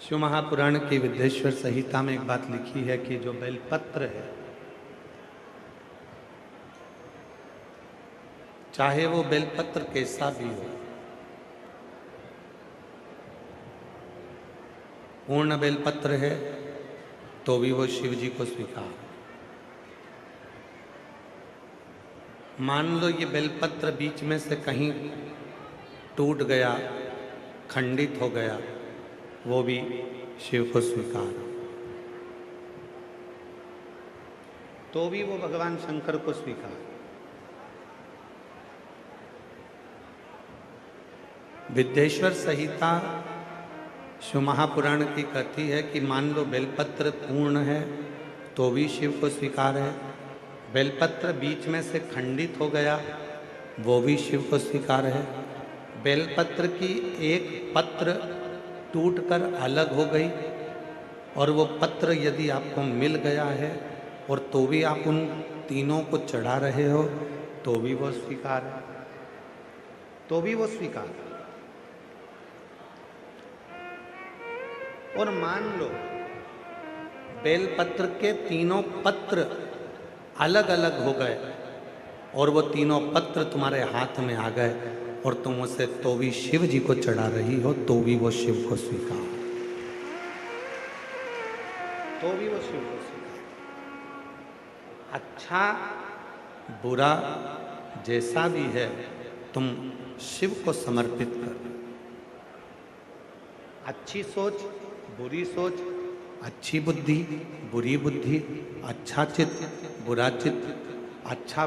शिव महापुराण की विद्येश्वर संहिता में एक बात लिखी है कि जो बेलपत्र है, चाहे वो बेलपत्र कैसा भी हो, पूर्ण बेलपत्र है तो भी वो शिव जी को स्वीकार। मान लो ये बेलपत्र बीच में से कहीं टूट गया, खंडित हो गया, वो भी शिव को स्वीकार, तो भी वो भगवान शंकर को स्वीकार। विद्येश्वर संहिता शिव महापुराण की कहती है कि मान लो बेलपत्र पूर्ण है तो भी शिव को स्वीकार है, बेलपत्र बीच में से खंडित हो गया वो भी शिव को स्वीकार है, बेलपत्र की एक पत्र टूटकर अलग हो गई और वो पत्र यदि आपको मिल गया है और तो भी आप उन तीनों को चढ़ा रहे हो तो भी वो स्वीकार है, तो भी वो स्वीकार है। और मान लो बेलपत्र के तीनों पत्र अलग अलग हो गए और वो तीनों पत्र तुम्हारे हाथ में आ गए और तुम उसे तो भी शिव जी को चढ़ा रही हो तो भी वो शिव को स्वीकार, तो भी वो शिव को स्वीकार। अच्छा बुरा जैसा भी है तुम शिव को समर्पित करो। अच्छी सोच, बुरी सोच, अच्छी बुद्धि, बुरी बुद्धि, अच्छा चित्त, बुरा चित्त, अच्छा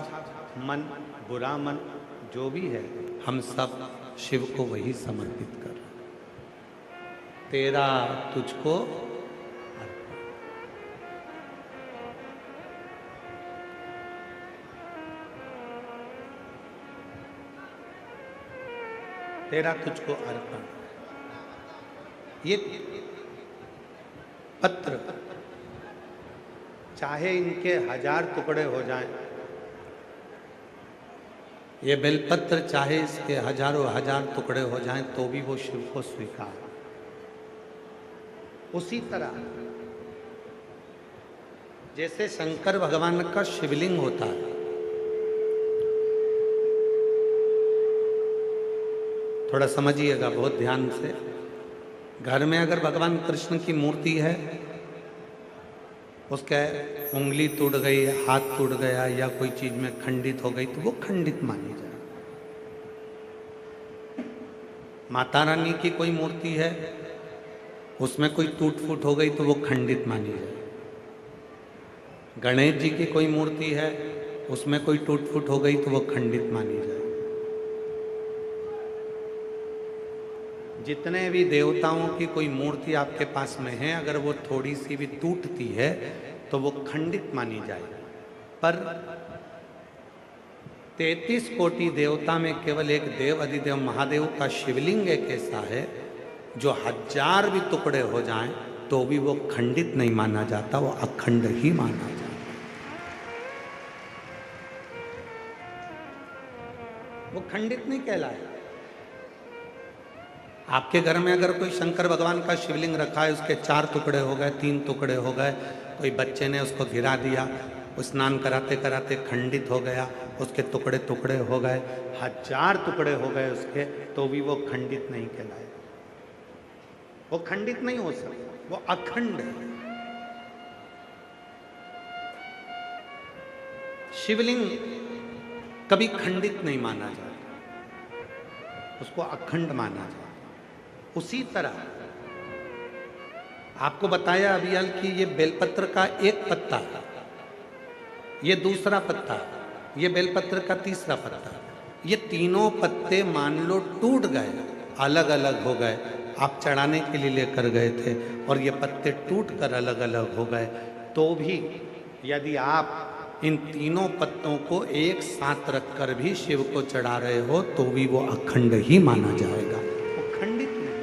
मन, बुरा मन, जो भी है हम सब शिव को वही समर्पित कर। तेरा तुझको अर्पण, तेरा तुझको अर्पण। ये पत्र चाहे इनके 1000 टुकड़े हो जाएं, ये बेलपत्र चाहे इसके हजारों हजार टुकड़े हो जाएं तो भी वो शिव को स्वीकार। उसी तरह जैसे शंकर भगवान का शिवलिंग होता है, थोड़ा समझिएगा बहुत ध्यान से। घर में अगर भगवान कृष्ण की मूर्ति है, उसके उंगली टूट गई, हाथ टूट गया या कोई चीज में खंडित हो गई तो वो खंडित मानी जाए। माता रानी की कोई मूर्ति है, उसमें कोई टूट फूट हो गई तो वो खंडित मानी जाए। गणेश जी की कोई मूर्ति है, उसमें कोई टूट फूट हो गई तो वो खंडित मानी जाए। जितने भी देवताओं की कोई मूर्ति आपके पास में है, अगर वो थोड़ी सी भी टूटती है तो वो खंडित मानी जाए। पर 33 कोटि देवता में केवल एक देव अधिदेव महादेव का शिवलिंग एक ऐसा है जो 1000 भी टुकड़े हो जाएं तो भी वो खंडित नहीं माना जाता, वो अखंड ही माना जाता। वो खंडित नहीं कहलाए। आपके घर में अगर कोई शंकर भगवान का शिवलिंग रखा है, उसके 4 टुकड़े हो गए, 3 टुकड़े हो गए, कोई बच्चे ने उसको गिरा दिया, स्नान कराते कराते खंडित हो गया, उसके टुकड़े टुकड़े हो गए, 1000 टुकड़े हो गए उसके, तो भी वो खंडित नहीं कहलाए। वो खंडित नहीं हो सकता, वो अखंड है। शिवलिंग कभी खंडित नहीं माना जाता, उसको अखंड माना जाता। उसी तरह आपको बताया अभियाल कि ये बेलपत्र का एक पत्ता, ये दूसरा पत्ता, ये बेलपत्र का तीसरा पत्ता, ये तीनों पत्ते मान लो टूट गए, अलग अलग हो गए, आप चढ़ाने के लिए लेकर गए थे और ये पत्ते टूट कर अलग अलग हो गए, तो भी यदि आप इन तीनों पत्तों को एक साथ रखकर भी शिव को चढ़ा रहे हो तो भी वो अखंड ही माना जाएगा। वो खंडित नहीं,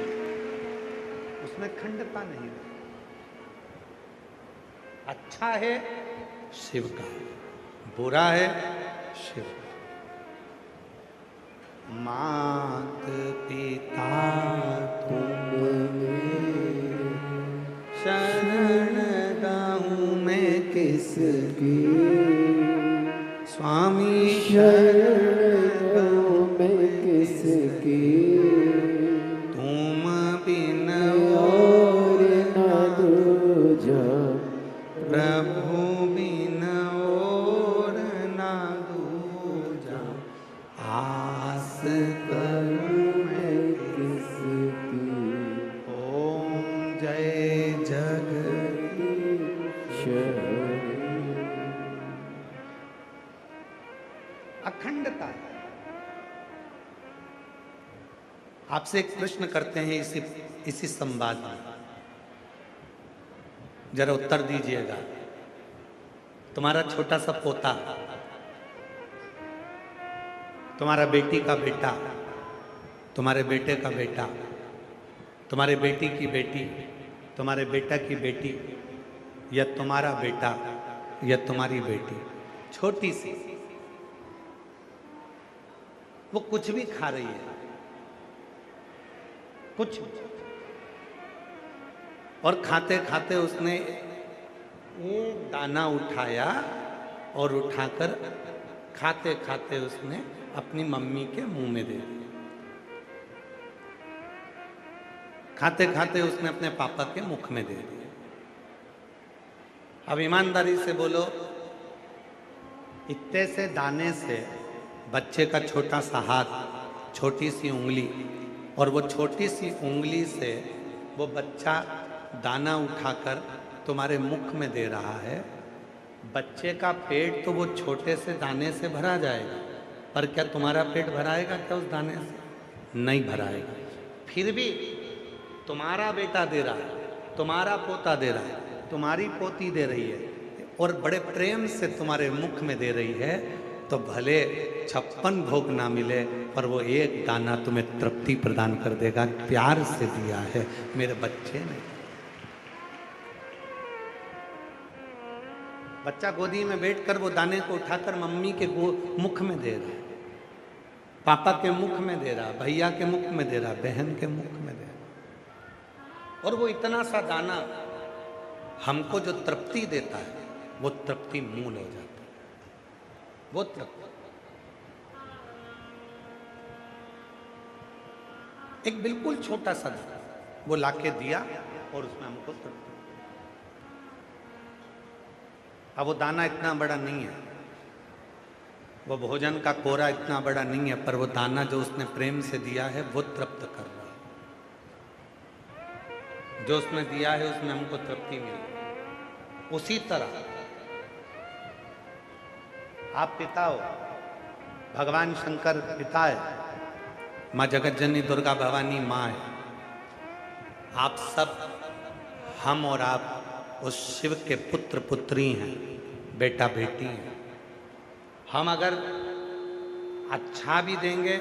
उसमें खंडता नहीं। अच्छा है शिव का, बुरा है शिव का। मात पिता तुम शरण गाऊं मैं किसकी स्वामी शरण गाऊं मैं किसकी तुम बिन और न दूजा प्रभु बिन और ना दूजा आस करूं मैं किसकी ओम जय जगदीश। अखंडता आपसे एक प्रश्न करते हैं इसी संवाद में, जरा उत्तर दीजिएगा। तुम्हारा छोटा सा पोता, तुम्हारा बेटी का बेटा, तुम्हारे बेटे का बेटा, तुम्हारे बेटी की बेटी, तुम्हारे बेटा की बेटी, या तुम्हारा बेटा या तुम्हारी बेटी छोटी सी, वो कुछ भी खा रही है, कुछ भी, और खाते खाते उसने एक दाना उठाया और उठाकर खाते खाते उसने अपनी मम्मी के मुंह में दे दिया। खाते खाते उसने अपने पापा के मुख में दे दिया। अब ईमानदारी से बोलो, इतने से दाने से बच्चे का छोटा सा हाथ, छोटी सी उंगली, और वो छोटी सी उंगली से वो बच्चा दाना उठाकर तुम्हारे मुख में दे रहा है। बच्चे का पेट तो वो छोटे से दाने से भरा जाएगा, पर क्या तुम्हारा पेट भराएगा क्या उस दाने से? नहीं भराएगा। फिर भी तुम्हारा बेटा दे रहा है, तुम्हारा पोता दे रहा है, तुम्हारी पोती दे रही है, और बड़े प्रेम से तुम्हारे मुख में दे रही है, तो भले 56 भोग ना मिले, पर वो एक दाना तुम्हें तृप्ति प्रदान कर देगा। प्यार से दिया है मेरे बच्चे ने। बच्चा गोदी में बैठकर वो दाने को उठाकर मम्मी के मुख में दे रहा है, पापा के मुख में दे रहा, भैया के मुख में दे रहा, बहन के मुख में दे रहा, और वो इतना सा दाना हमको जो तृप्ति देता है, वो तृप्ति मूल हो जाता है। वो तृप्ति एक बिल्कुल छोटा सा दाना वो लाके दिया और उसमें हमको तृप्ति। अब वो दाना इतना बड़ा नहीं है, वो भोजन का कोरा इतना बड़ा नहीं है, पर वो दाना जो उसने प्रेम से दिया है वो तृप्त कर रहा है। जो उसने दिया है उसमें हमको तृप्ति मिली। उसी तरह आप पिता हो, भगवान शंकर पिता है, माँ जगतजननी दुर्गा भवानी माँ है। आप सब, हम और आप उस शिव के पुत्र पुत्री हैं, बेटा बेटी हैं। हम अगर अच्छा भी देंगे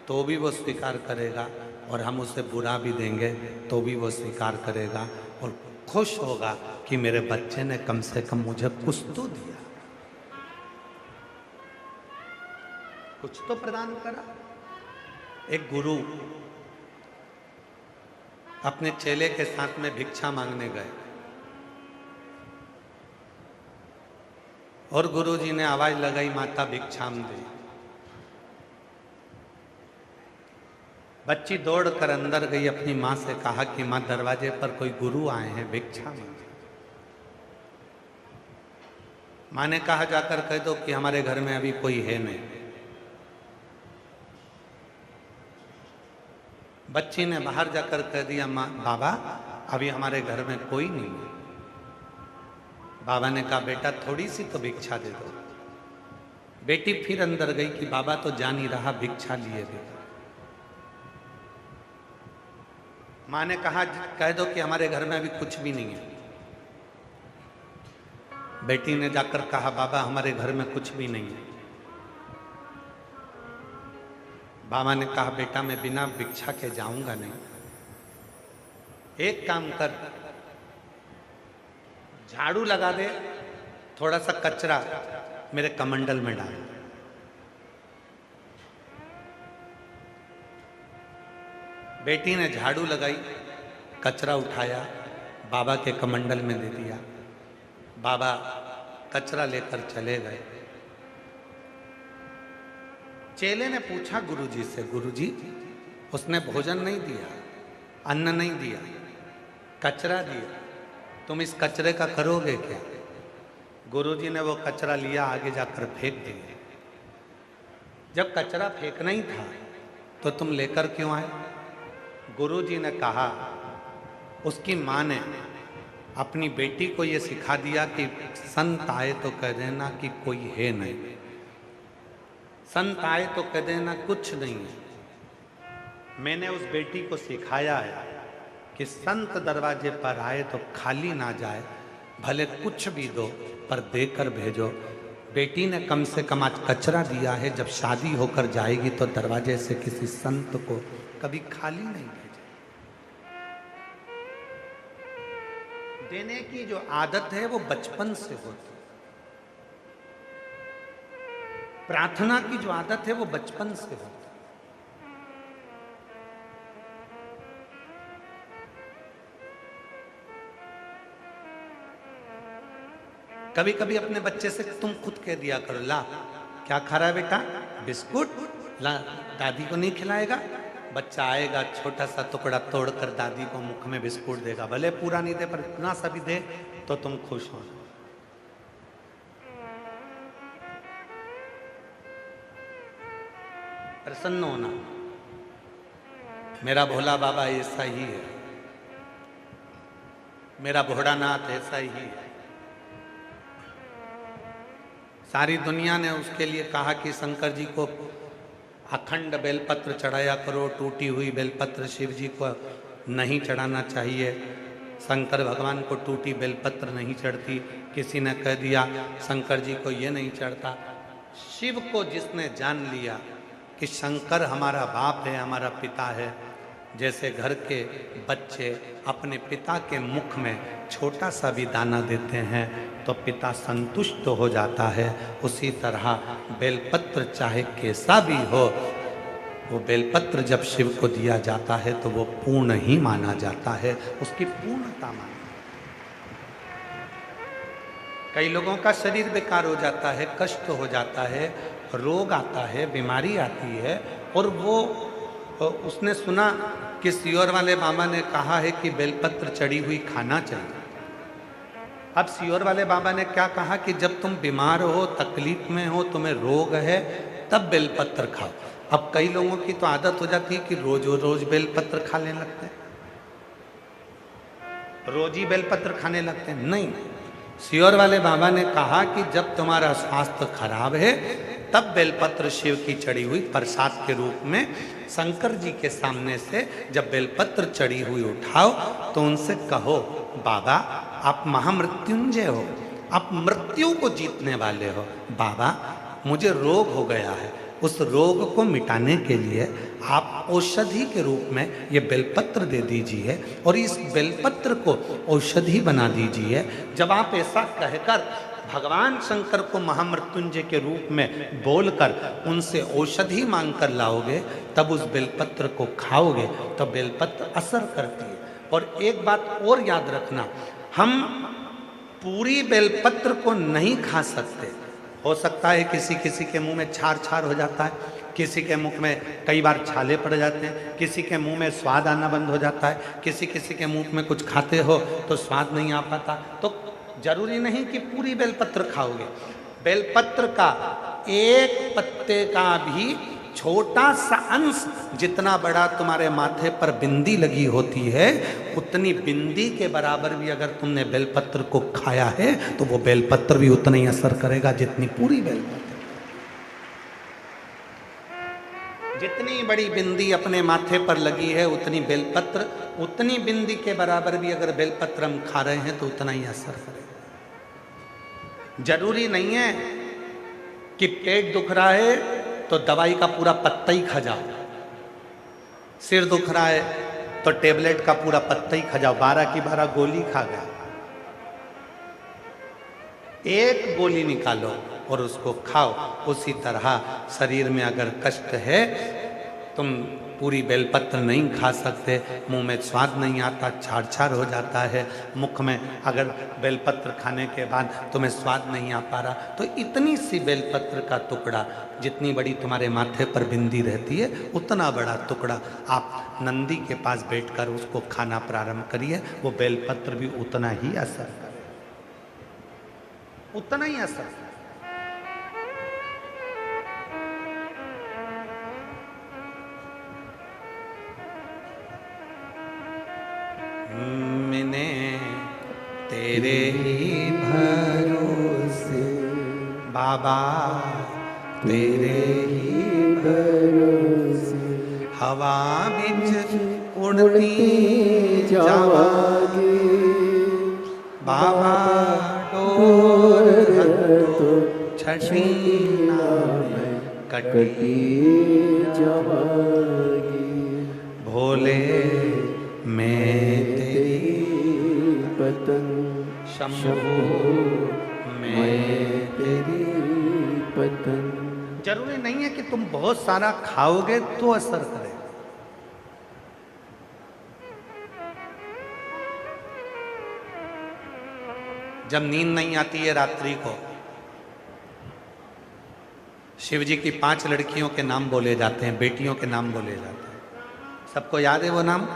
तो भी वो स्वीकार करेगा, और हम उसे बुरा भी देंगे तो भी वो स्वीकार करेगा, और खुश होगा कि मेरे बच्चे ने कम से कम मुझे कुछ तो दिया, कुछ तो प्रदान करा। एक गुरु अपने चेले के साथ में भिक्षा मांगने गए, और गुरुजी ने आवाज लगाई, माता भिक्षाम दे। बच्ची दौड़कर अंदर गई, अपनी माँ से कहा कि माँ दरवाजे पर कोई गुरु आए हैं, भिक्षा मांगे। माँ ने कहा जाकर कह दो कि हमारे घर में अभी कोई है नहीं। बच्ची ने बाहर जाकर कह दिया, माँ बाबा अभी हमारे घर में कोई नहीं है। बाबा ने कहा बेटा थोड़ी सी तो भिक्षा दे दो। बेटी फिर अंदर गई कि बाबा तो जान ही रहा, भिक्षा लिए बेटा। माँ ने कहा कह दो कि हमारे घर में अभी कुछ भी नहीं है। बेटी ने जाकर कहा बाबा हमारे घर में कुछ भी नहीं है। बाबा ने कहा बेटा मैं बिना भिक्षा के जाऊंगा नहीं, एक काम कर, झाड़ू लगा दे, थोड़ा सा कचरा मेरे कमंडल में डाल। बेटी ने झाड़ू लगाई, कचरा उठाया, बाबा के कमंडल में दे दिया। बाबा कचरा लेकर चले गए। चेले ने पूछा गुरुजी से, गुरुजी उसने भोजन नहीं दिया, अन्न नहीं दिया, कचरा दिया, तुम इस कचरे का करोगे क्या? गुरुजी ने वो कचरा लिया, आगे जाकर फेंक दिया। जब कचरा फेंकना ही था तो तुम लेकर क्यों आए? गुरुजी ने कहा, उसकी माँ ने अपनी बेटी को ये सिखा दिया कि संत आए तो कह देना कि कोई है नहीं, संत आए तो कह देना कुछ नहीं है। मैंने उस बेटी को सिखाया है कि संत दरवाजे पर आए तो खाली ना जाए, भले कुछ भी दो पर देकर भेजो। बेटी ने कम से कम आज कचरा दिया है, जब शादी होकर जाएगी तो दरवाजे से किसी संत को कभी खाली नहीं भेजे। देने की जो आदत है वो बचपन से होती है। प्रार्थना की जो आदत है वो बचपन से होती है। कभी कभी अपने बच्चे से तुम खुद कह दिया करो, ला क्या खा रहा है बेटा? बिस्कुट। ला, दादी को नहीं खिलाएगा? बच्चा आएगा, छोटा सा टुकड़ा तोड़कर दादी को मुख में बिस्कुट देगा, भले पूरा नहीं दे पर इतना सा भी दे तो तुम खुश हो। प्रसन्न होना। मेरा भोला बाबा ऐसा ही है, मेरा भोलानाथ ऐसा ही है। सारी दुनिया ने उसके लिए कहा कि शंकर जी को अखंड बेलपत्र चढ़ाया करो, टूटी हुई बेलपत्र शिव जी को नहीं चढ़ाना चाहिए। शंकर भगवान को टूटी बेलपत्र नहीं चढ़ती। किसी ने कह दिया शंकर जी को ये नहीं चढ़ता। शिव को जिसने जान लिया कि शंकर हमारा बाप है, हमारा पिता है, जैसे घर के बच्चे अपने पिता के मुख में छोटा सा भी दाना देते हैं तो पिता संतुष्ट हो जाता है, उसी तरह बेलपत्र चाहे कैसा भी हो, वो बेलपत्र जब शिव को दिया जाता है तो वो पूर्ण ही माना जाता है, उसकी पूर्णता माना। कई लोगों का शरीर बेकार हो जाता है, कष्ट हो जाता है, रोग आता है, बीमारी आती है, और वो उसने सुना कि सियोर वाले बाबा ने कहा है कि बेलपत्र चढ़ी हुई खाना चाहिए। अब सियोर वाले बाबा ने क्या कहा कि जब तुम बीमार हो, तकलीफ में हो, तुम्हें रोग है, तब बेलपत्र खाओ। अब कई लोगों की तो आदत हो जाती है कि रोज रोज बेलपत्र खाने लगते हैं, रोज ही बेलपत्र खाने लगते हैं। नहीं, सियोर वाले बाबा ने कहा कि जब तुम्हारा स्वास्थ्य खराब है तब बेलपत्र शिव की चढ़ी हुई प्रसाद के रूप में शंकर जी के सामने से जब बेलपत्र चढ़ी हुई उठाओ तो उनसे कहो, बाबा आप महामृत्युंजय हो, आप मृत्यु को जीतने वाले हो। बाबा मुझे रोग हो गया है, उस रोग को मिटाने के लिए आप औषधि के रूप में ये बेलपत्र दे दीजिए और इस बेलपत्र को औषधि बना दीजिए। जब आप ऐसा कहकर भगवान शंकर को महामृत्युंजय के रूप में बोलकर उनसे औषधि मांग कर लाओगे, तब उस बेलपत्र को खाओगे तो बेलपत्र असर करती है। और एक बात और याद रखना, हम पूरी बेलपत्र को नहीं खा सकते। हो सकता है किसी किसी के मुंह में छार छार हो जाता है, किसी के मुख में कई बार छाले पड़ जाते हैं, किसी के मुंह में स्वाद आना बंद हो जाता है, किसी किसी के मुंह में कुछ खाते हो तो स्वाद नहीं आ पाता। तो जरूरी नहीं कि पूरी बेलपत्र खाओगे। बेलपत्र का एक पत्ते का भी छोटा सा अंश, जितना बड़ा तुम्हारे माथे पर बिंदी लगी होती है, उतनी बिंदी के बराबर भी अगर तुमने बेलपत्र को खाया है तो वो बेलपत्र भी उतना ही असर करेगा जितनी पूरी बेलपत्र। जितनी बड़ी बिंदी अपने माथे पर लगी है उतनी बेलपत्र, उतनी बिंदी के बराबर भी अगर बेलपत्र हम खा रहे हैं तो उतना ही असर करेगा। जरूरी नहीं है कि पेट दुख रहा है तो दवाई का पूरा पत्ता ही खा जाओ, सिर दुख रहा है तो टेबलेट का पूरा पत्ता ही खा जाओ, 12 की 12 गोली खा गया। एक गोली निकालो और उसको खाओ। उसी तरह शरीर में अगर कष्ट है, तुम पूरी बेलपत्र नहीं खा सकते, मुंह में स्वाद नहीं आता, छाड़ छाड़ हो जाता है मुख में, अगर बेलपत्र खाने के बाद तुम्हें स्वाद नहीं आ पा रहा, तो इतनी सी बेलपत्र का टुकड़ा, जितनी बड़ी तुम्हारे माथे पर बिंदी रहती है उतना बड़ा टुकड़ा आप नंदी के पास बैठकर उसको खाना प्रारंभ करिए, वो बेलपत्र भी उतना ही असर करे, उतना ही असर। मैंने तेरे ही भरोसे बाबा, तेरे ही भरोसे हवा बिच उड़ती जावागी बाबा, डोर तो छठीना में कटी जावागी भोले मैं तेरी पतंग, शंभू मैं तेरी। पतंग जरूरी नहीं है कि तुम बहुत सारा खाओगे तो असर करे, जब नींद नहीं आती है रात्रि को, शिव जी की 5 लड़कियों के नाम बोले जाते हैं, बेटियों के नाम बोले जाते हैं, सबको याद है वो नाम?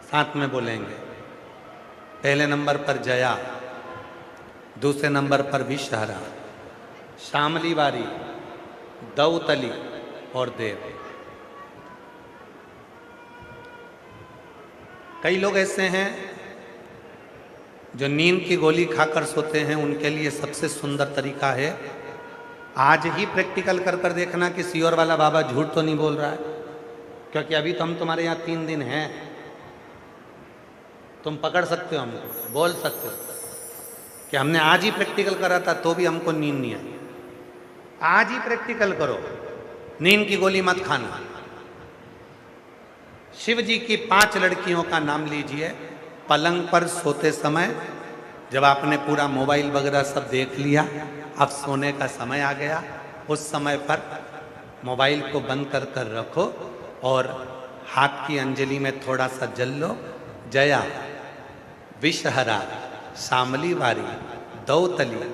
साथ में बोलेंगे। पहले नंबर पर जया, दूसरे नंबर पर विषहरा, शामली बारी, दौतली और देव। कई लोग ऐसे हैं जो नींद की गोली खाकर सोते हैं, उनके लिए सबसे सुंदर तरीका है, आज ही प्रैक्टिकल कर कर देखना कि सीहोर वाला बाबा झूठ तो नहीं बोल रहा है, क्योंकि अभी तो हम तुम्हारे यहाँ 3 दिन हैं, तुम पकड़ सकते हो हमको, बोल सकते हो कि हमने आज ही प्रैक्टिकल करा था तो भी हमको नींद नहीं आई। आज ही प्रैक्टिकल करो, नींद की गोली मत खाना। शिव जी की 5 लड़कियों का नाम लीजिए। पलंग पर सोते समय, जब आपने पूरा मोबाइल वगैरह सब देख लिया, अब सोने का समय आ गया, उस समय पर मोबाइल को बंद कर कर रखो और हाथ की अंजलि में थोड़ा सा जल लो। जया, विषहरा, शामली वारी, दौतली,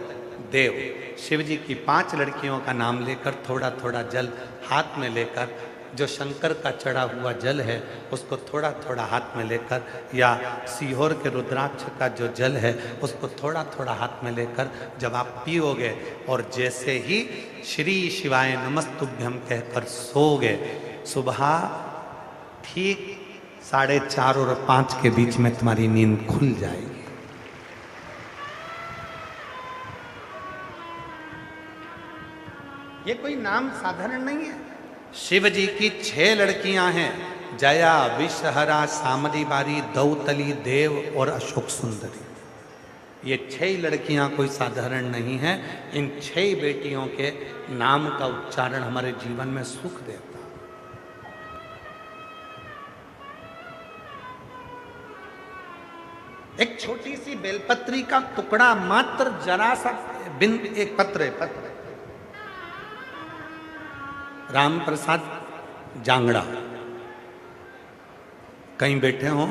देव, शिव जी की 5 लड़कियों का नाम लेकर थोड़ा थोड़ा जल हाथ में लेकर, जो शंकर का चढ़ा हुआ जल है उसको थोड़ा थोड़ा हाथ में लेकर, या सीहोर के रुद्राक्ष का जो जल है उसको थोड़ा थोड़ा हाथ में लेकर जब आप पियोगे और जैसे ही श्री शिवाय नमस्तुभ्यम कहकर सोओगे, सुबह ठीक 4:30 और 5 के बीच में तुम्हारी नींद खुल जाएगी। ये कोई नाम साधारण नहीं है। शिव जी की 6 लड़कियां हैं, जया, विषहरा, शामली बारी, दौतली, देव और अशोक सुंदरी। ये 6 लड़कियां कोई साधारण नहीं है। इन 6 बेटियों के नाम का उच्चारण हमारे जीवन में सुख देता। एक छोटी सी बेलपत्री का टुकड़ा, मात्र जरा सा बिंद, एक पत्र राम प्रसाद जांगड़ा, कहीं बैठे हों,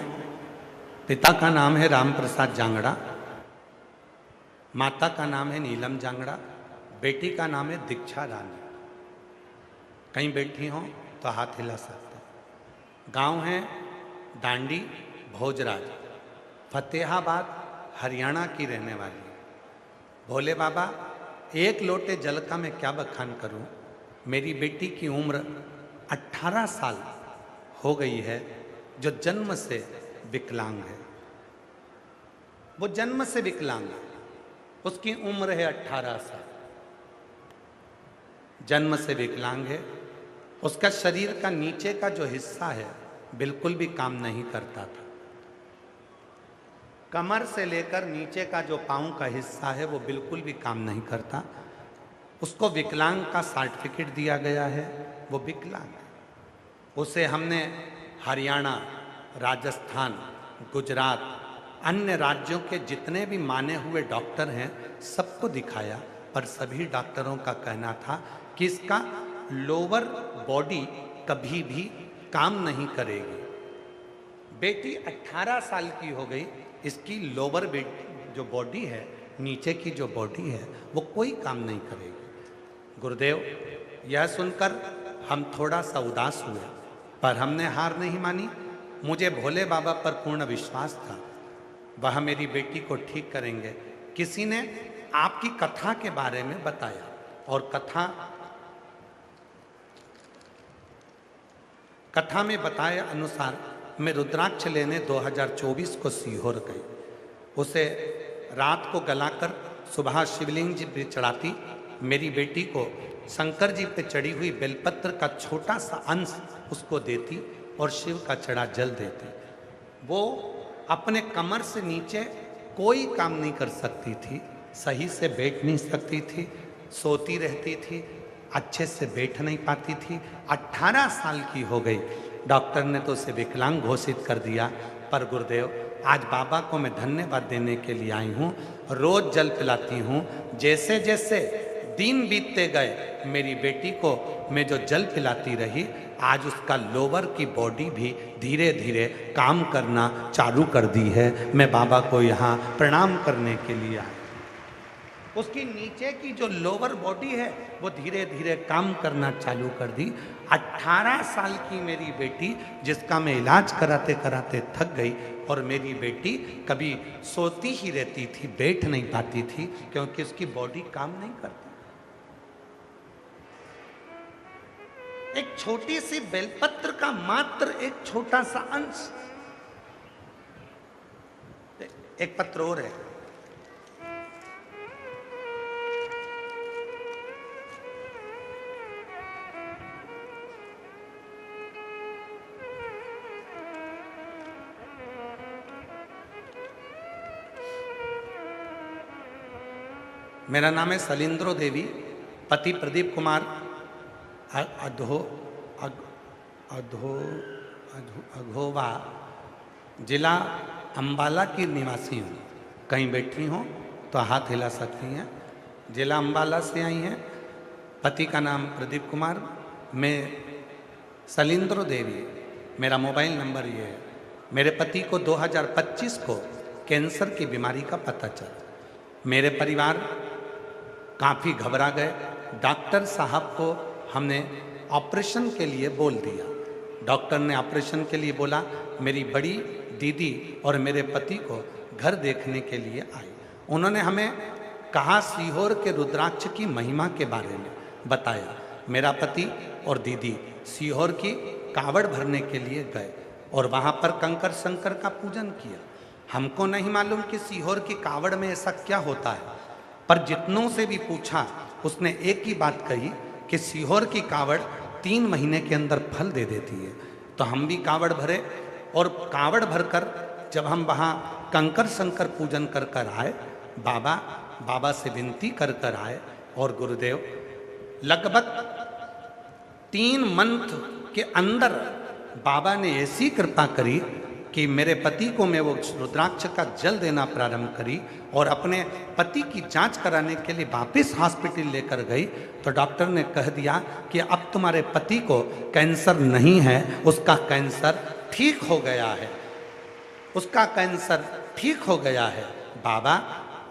पिता का नाम है राम प्रसाद जांगड़ा, माता का नाम है नीलम जांगड़ा, बेटी का नाम है दीक्षा रानी। कहीं बैठी हों तो हाथ हिला सकते हैं। गांव है डांडी, भोजराज, फतेहाबाद, हरियाणा की रहने वाली। भोले बाबा, 1 लोटे जल का मैं क्या बखान करूं, मेरी बेटी की उम्र 18 साल हो गई है, जो जन्म से विकलांग है। वो जन्म से विकलांग है, उसकी उम्र है 18 साल, जन्म से विकलांग है। उसका शरीर का नीचे का जो हिस्सा है बिल्कुल भी काम नहीं करता था। कमर से लेकर नीचे का जो पांव का हिस्सा है वो बिल्कुल भी काम नहीं करता। उसको विकलांग का सर्टिफिकेट दिया गया है, वो विकलांग है। उसे हमने हरियाणा, राजस्थान, गुजरात, अन्य राज्यों के जितने भी माने हुए डॉक्टर हैं सबको दिखाया, पर सभी डॉक्टरों का कहना था कि इसका लोअर बॉडी कभी भी काम नहीं करेगी। बेटी 18 साल की हो गई, इसकी लोअर जो बॉडी है, नीचे की जो बॉडी है, वो कोई काम नहीं करेगी। गुरुदेव, यह सुनकर हम थोड़ा सा उदास हुए, पर हमने हार नहीं मानी। मुझे भोले बाबा पर पूर्ण विश्वास था, वह मेरी बेटी को ठीक करेंगे। किसी ने आपकी कथा के बारे में बताया और कथा में बताए अनुसार मैं रुद्राक्ष लेने 2024 को सीहोर गई। उसे रात को गलाकर सुबह शिवलिंग जी पे चढ़ाती, मेरी बेटी को शंकर जी पे चढ़ी हुई बेलपत्र का छोटा सा अंश उसको देती और शिव का चढ़ा जल देती। वो अपने कमर से नीचे कोई काम नहीं कर सकती थी, सही से बैठ नहीं सकती थी, सोती रहती थी, अच्छे से बैठ नहीं पाती थी। 18 साल की हो गई, डॉक्टर ने तो उसे विकलांग घोषित कर दिया। पर गुरुदेव, आज बाबा को मैं धन्यवाद देने के लिए आई हूँ। रोज जल पिलाती हूँ। जैसे जैसे दिन बीतते गए, मेरी बेटी को मैं जो जल पिलाती रही, आज उसका लोअर की बॉडी भी धीरे धीरे काम करना चालू कर दी है। मैं बाबा को यहाँ प्रणाम करने के लिए आई। उसकी नीचे की जो लोअर बॉडी है वो धीरे धीरे काम करना चालू कर दी। 18 साल की मेरी बेटी, जिसका मैं इलाज कराते कराते थक गई, और मेरी बेटी कभी सोती ही रहती थी, बैठ नहीं पाती थी, क्योंकि उसकी बॉडी काम नहीं करती। एक छोटी सी बेलपत्र का मात्र एक छोटा सा अंश, एक पत्र और है, मेरा नाम है सलिंद्रो देवी, पति प्रदीप कुमार, अघोवा, जिला अंबाला की निवासी हूँ। कहीं बैठी हो तो हाथ हिला सकती हैं। जिला अंबाला से आई हैं। पति का नाम प्रदीप कुमार, मैं सलिंद्रो देवी, मेरा मोबाइल नंबर ये है। मेरे पति को 2025 को कैंसर की बीमारी का पता चला। मेरे परिवार काफ़ी घबरा गए। डॉक्टर साहब को हमने ऑपरेशन के लिए बोल दिया। डॉक्टर ने ऑपरेशन के लिए बोला। मेरी बड़ी दीदी और मेरे पति को घर देखने के लिए आई। उन्होंने हमें कहा, सीहोर के रुद्राक्ष की महिमा के बारे में बताया। मेरा पति और दीदी सीहोर की कावड़ भरने के लिए गए और वहाँ पर कंकर शंकर का पूजन किया। हमको नहीं मालूम कि सीहोर की कावड़ में ऐसा क्या होता है, पर जितनों से भी पूछा, उसने एक ही बात कही कि सीहोर की कावड़ 3 महीने के अंदर फल दे देती है। तो हम भी कावड़ भरे और कावड़ भरकर जब हम वहाँ कंकर शंकर पूजन कर कर आए, बाबा से विनती कर कर आए, और गुरुदेव लगभग 3 मंथ के अंदर बाबा ने ऐसी कृपा करी कि मेरे पति को मैं वो रुद्राक्ष का जल देना प्रारंभ करी, और अपने पति की जांच कराने के लिए वापस हॉस्पिटल लेकर गई तो डॉक्टर ने कह दिया कि अब तुम्हारे पति को कैंसर नहीं है, उसका कैंसर ठीक हो गया है, उसका कैंसर ठीक हो गया है। बाबा,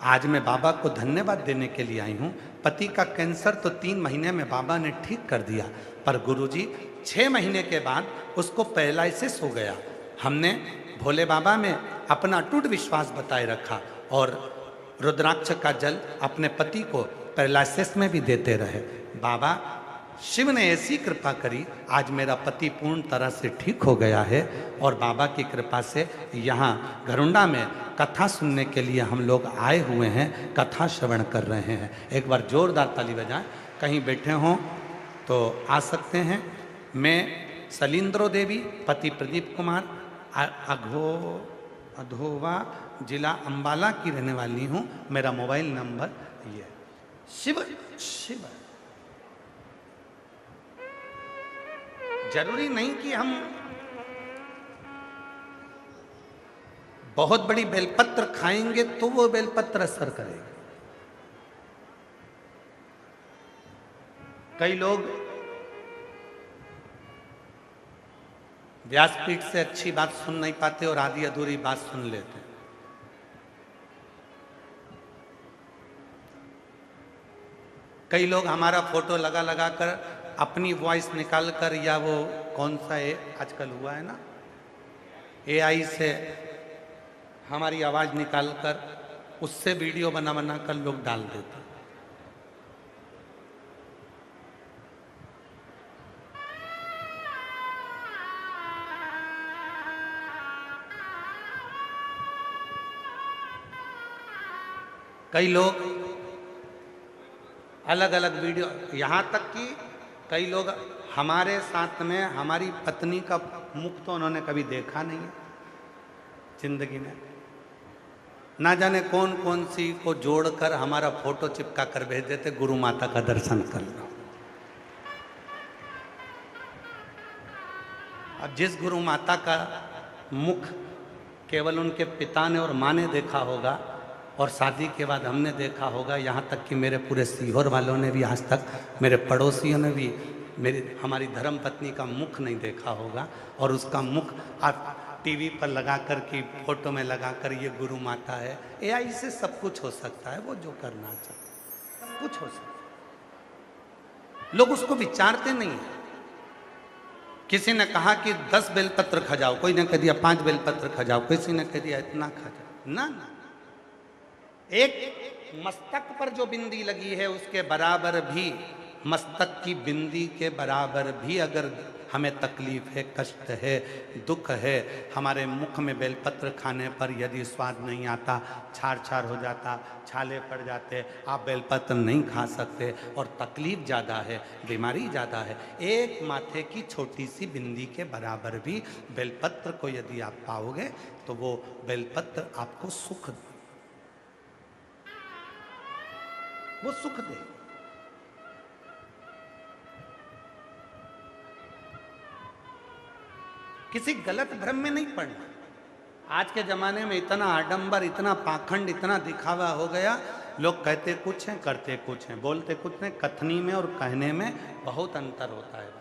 आज मैं बाबा को धन्यवाद देने के लिए आई हूँ। पति का कैंसर तो 3 महीने में बाबा ने ठीक कर दिया, पर गुरुजी 6 महीने के बाद उसको पैरालिसिस हो गया। हमने भोले बाबा में अपना अटूट विश्वास बताए रखा और रुद्राक्ष का जल अपने पति को पैरालिसिस में भी देते रहे। बाबा शिव ने ऐसी कृपा करी, आज मेरा पति पूर्ण तरह से ठीक हो गया है, और बाबा की कृपा से यहाँ घरुंडा में कथा सुनने के लिए हम लोग आए हुए हैं, कथा श्रवण कर रहे हैं। एक बार जोरदार ताली बजाएं। कहीं बैठे हों तो आ सकते हैं। मैं सलिंद्रो देवी, पति प्रदीप कुमार, अधोवा, जिला अंबाला की रहने वाली हूँ। मेरा मोबाइल नंबर ये। शिव शिव जरूरी नहीं कि हम बहुत बड़ी बेलपत्र खाएंगे तो वो बेलपत्र असर करेगी। कई लोग व्यासपीठ से अच्छी बात सुन नहीं पाते और आधी अधूरी बात सुन लेते। कई लोग हमारा फोटो लगा लगा कर अपनी वॉइस निकाल कर, या वो कौन सा है आजकल हुआ है ना, एआई से हमारी आवाज निकाल कर उससे वीडियो बना बना कर लोग डाल देते। कई लोग अलग अलग वीडियो, यहाँ तक कि कई लोग हमारे साथ में हमारी पत्नी का मुख तो उन्होंने कभी देखा नहीं है जिंदगी में। ना जाने कौन कौन सी को जोड़कर हमारा फोटो चिपका कर भेज देते, गुरु माता का दर्शन कर लो। अब जिस गुरु माता का मुख केवल उनके पिता ने और माँ ने देखा होगा और शादी के बाद हमने देखा होगा, यहाँ तक कि मेरे पूरे सीहोर वालों ने भी आज तक, मेरे पड़ोसियों ने भी हमारी धर्म पत्नी का मुख नहीं देखा होगा। और उसका मुख आप टीवी पर लगा कर की फोटो में लगा कर ये गुरु माता है। एआई से सब कुछ हो सकता है, वो जो करना चाहते सब कुछ हो सकता है, लोग उसको विचारते नहीं है। किसी ने कहा कि 10 बेलपत्र खा जाओ, कोई ने कह दिया 5 बेलपत्र खा जाओ, किसी ने कह दिया इतना खा जाओ। ना ना, एक मस्तक पर जो बिंदी लगी है उसके बराबर भी, मस्तक की बिंदी के बराबर भी अगर हमें तकलीफ है, कष्ट है, दुख है, हमारे मुख में बेलपत्र खाने पर यदि स्वाद नहीं आता, छार छार हो जाता, छाले पड़ जाते, आप बेलपत्र नहीं खा सकते और तकलीफ ज़्यादा है, बीमारी ज़्यादा है, एक माथे की छोटी सी बिंदी के बराबर भी बेलपत्र को यदि आप पाओगे तो वो बेलपत्र आपको सुख दे, वो सुख दे। किसी गलत भ्रम में नहीं पड़ना। आज के जमाने में इतना आडंबर, इतना पाखंड, इतना दिखावा हो गया, लोग कहते कुछ हैं करते कुछ हैं, बोलते कुछ नहीं। कथनी में और कहने में बहुत अंतर होता है,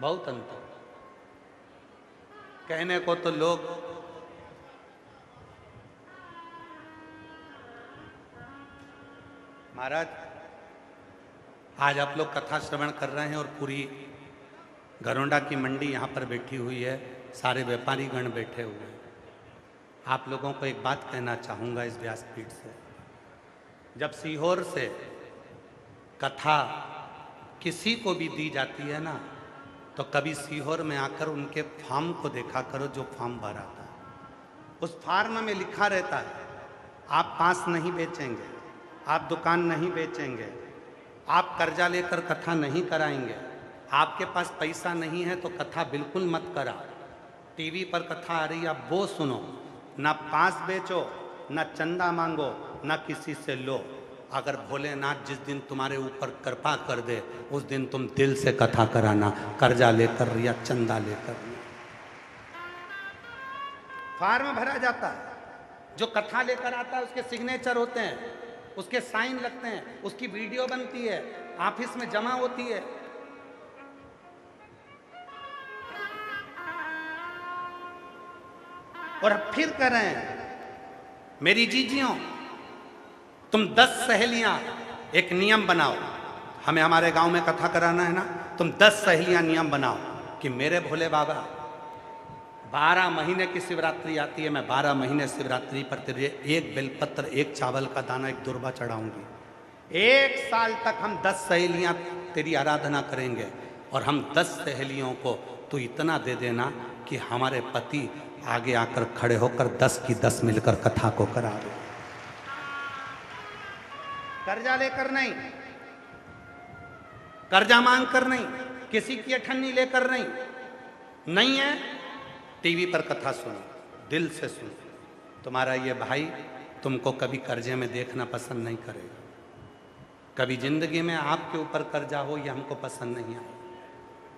बहुत अंतर। कहने को तो लोग महाराज, आज आप लोग कथा श्रवण कर रहे हैं और पूरी घरोंडा की मंडी यहाँ पर बैठी हुई है, सारे व्यापारी गण बैठे हुए हैं। आप लोगों को एक बात कहना चाहूँगा इस व्यासपीठ से, जब सीहोर से कथा किसी को भी दी जाती है ना, तो कभी सीहोर में आकर उनके फार्म को देखा करो, जो फार्म भरा था उस फार्म में लिखा रहता है आप पास नहीं बेचेंगे, आप दुकान नहीं बेचेंगे, आप कर्जा लेकर कथा नहीं कराएंगे, आपके पास पैसा नहीं है तो कथा बिल्कुल मत करा, टीवी पर कथा आ रही है आप वो सुनो, ना पास बेचो, ना चंदा मांगो, ना किसी से लो। अगर भोलेनाथ जिस दिन तुम्हारे ऊपर कृपा कर दे उस दिन तुम दिल से कथा कराना, कर्जा लेकर या चंदा लेकर। फार्म भरा जाता है, जो कथा लेकर आता है उसके सिग्नेचर होते हैं, उसके साइन लगते हैं, उसकी वीडियो बनती है, ऑफिस में जमा होती है। और अब फिर कह रहे हैं मेरी जीजियों, तुम 10 सहेलियां एक नियम बनाओ, हमें हमारे गांव में कथा कराना है ना, तुम 10 सहेलियां नियम बनाओ कि मेरे भोले बाबा 12 महीने की शिवरात्रि आती है, मैं 12 महीने शिवरात्रि पर तेरे एक बेलपत्र, एक चावल का दाना, एक दुर्बा चढ़ाऊंगी। 1 साल तक हम 10 सहेलियां तेरी आराधना करेंगे और हम 10 सहेलियों को तू इतना दे देना कि हमारे पति आगे आकर खड़े होकर 10 की 10 मिलकर कथा को करा दे। कर्जा लेकर नहीं, कर्जा मांग कर नहीं, किसी की अठन्नी लेकर नहीं, नहीं है टीवी पर कथा सुनो, दिल से सुनो। तुम्हारा ये भाई तुमको कभी कर्जे में देखना पसंद नहीं करेगा, कभी जिंदगी में आपके ऊपर कर्जा हो ये हमको पसंद नहीं आए।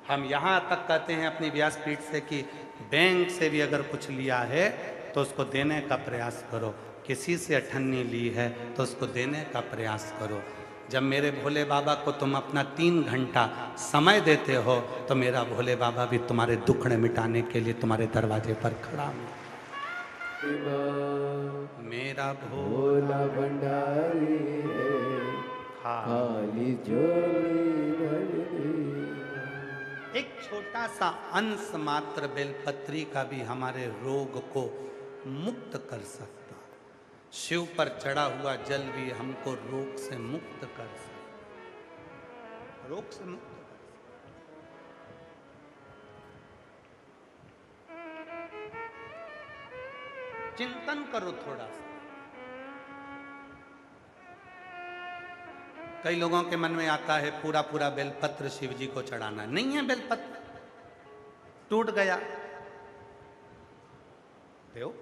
हम यहाँ तक कहते हैं अपनी व्यासपीठ से कि बैंक से भी अगर कुछ लिया है तो उसको देने का प्रयास करो, किसी से अठन्नी ली है तो उसको देने का प्रयास करो। जब मेरे भोले बाबा को तुम अपना 3 घंटा समय देते हो तो मेरा भोले बाबा भी तुम्हारे दुखड़े मिटाने के लिए तुम्हारे दरवाजे पर खड़ा है। मेरा भोला भंडारी है, खाली झोली भर देना। एक छोटा सा अंश मात्र बेलपत्री का भी हमारे रोग को मुक्त कर सकता। शिव पर चढ़ा हुआ जल भी हमको रोग से मुक्त कर सकता, रोग से मुक्त कर सकता। चिंतन करो थोड़ा सा। कई लोगों के मन में आता है पूरा पूरा बेलपत्र शिव जी को चढ़ाना। नहीं है बेलपत्र, टूट गया देव,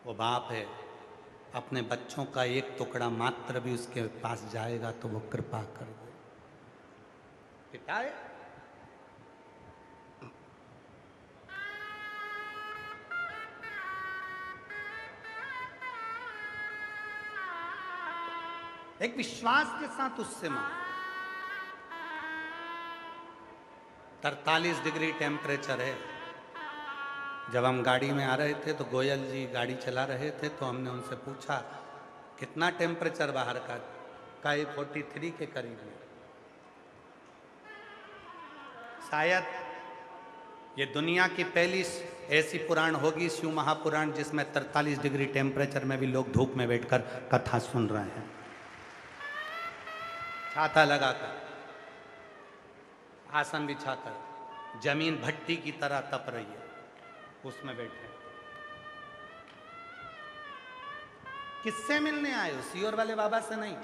वो बाप है, अपने बच्चों का एक टुकड़ा मात्र भी उसके पास जाएगा तो वो कृपा कर दे। पिता है, एक विश्वास के साथ उससे मांग। 43 डिग्री टेम्परेचर है। जब हम गाड़ी में आ रहे थे तो गोयल जी गाड़ी चला रहे थे तो हमने उनसे पूछा कितना टेम्परेचर बाहर का 43 के करीब है। शायद ये दुनिया की पहली ऐसी पुराण होगी शिव महापुराण जिसमें 43 डिग्री टेम्परेचर में भी लोग धूप में बैठकर कथा सुन रहे हैं, छाता लगाकर, आसन बिछाकर, जमीन भट्टी की तरह तप रही है, उसमें बैठे। किससे मिलने आए हो? सियोर वाले बाबा से नहीं।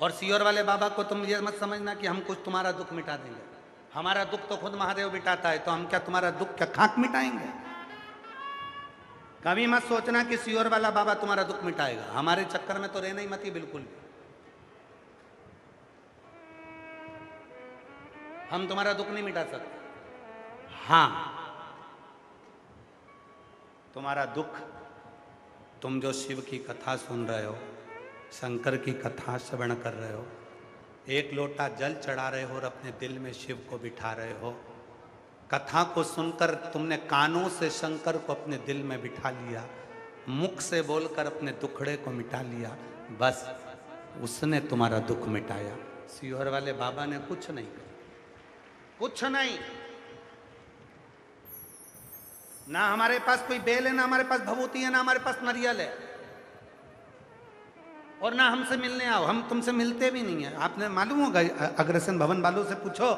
और सियोर वाले बाबा को तुम ये मत समझना कि हम कुछ तुम्हारा दुख मिटा देंगे। हमारा दुख तो खुद महादेव मिटाता है, तो हम क्या तुम्हारा दुख क्या खाक मिटाएंगे? कभी मत सोचना कि सियोर वाला बाबा तुम्हारा दुख मिटाएगा। हमारे चक्कर में तो रहना ही मत ही बिल्कुल भी। हम तुम्हारा दुख नहीं मिटा सकते। हाँ, तुम्हारा दुख, तुम जो शिव की कथा सुन रहे हो, शंकर की कथा श्रवण कर रहे हो, एक लोटा जल चढ़ा रहे हो और अपने दिल में शिव को बिठा रहे हो, कथा को सुनकर तुमने कानों से शंकर को अपने दिल में बिठा लिया, मुख से बोलकर अपने दुखड़े को मिटा लिया, बस उसने तुम्हारा दुख मिटाया। सियोर वाले बाबा ने कुछ नहीं किया, कुछ नहीं। ना हमारे पास कोई बेल है, ना हमारे पास भभूति है, ना हमारे पास नारियल है, और ना हमसे मिलने आओ। हम तुमसे मिलते भी नहीं है। आपने मालूम होगा अग्रसेन भवन वालों से पूछो,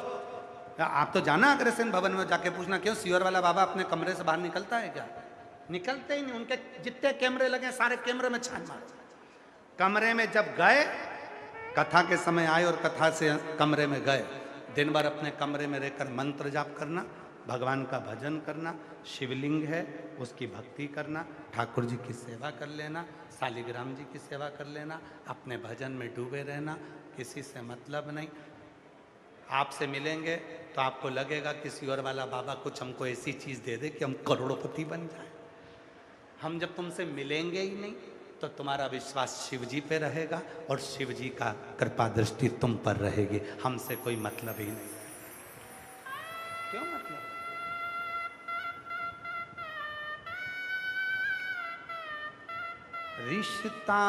आप तो जाना अग्रसेन भवन में जाके पूछना क्यों सियोर वाला बाबा अपने कमरे से बाहर निकलता है क्या? निकलते ही नहीं। उनके जितने कैमरे लगे सारे कैमरे में छान मारो। कमरे में जब गए, कथा के समय आए और कथा से कमरे में गए, दिन भर अपने कमरे में रहकर मंत्र जाप करना, भगवान का भजन करना, शिवलिंग है उसकी भक्ति करना, ठाकुर जी की सेवा कर लेना, शालिग्राम जी की सेवा कर लेना, अपने भजन में डूबे रहना, किसी से मतलब नहीं। आपसे मिलेंगे तो आपको लगेगा कि सियोर वाला बाबा कुछ हमको ऐसी चीज़ दे दे कि हम करोड़पति बन जाए। हम जब तुमसे मिलेंगे ही नहीं तो तुम्हारा विश्वास शिव जी पे रहेगा और शिव जी का कृपा दृष्टि तुम पर रहेगी। हमसे कोई मतलब ही नहीं। क्यों मतलब? रिश्ता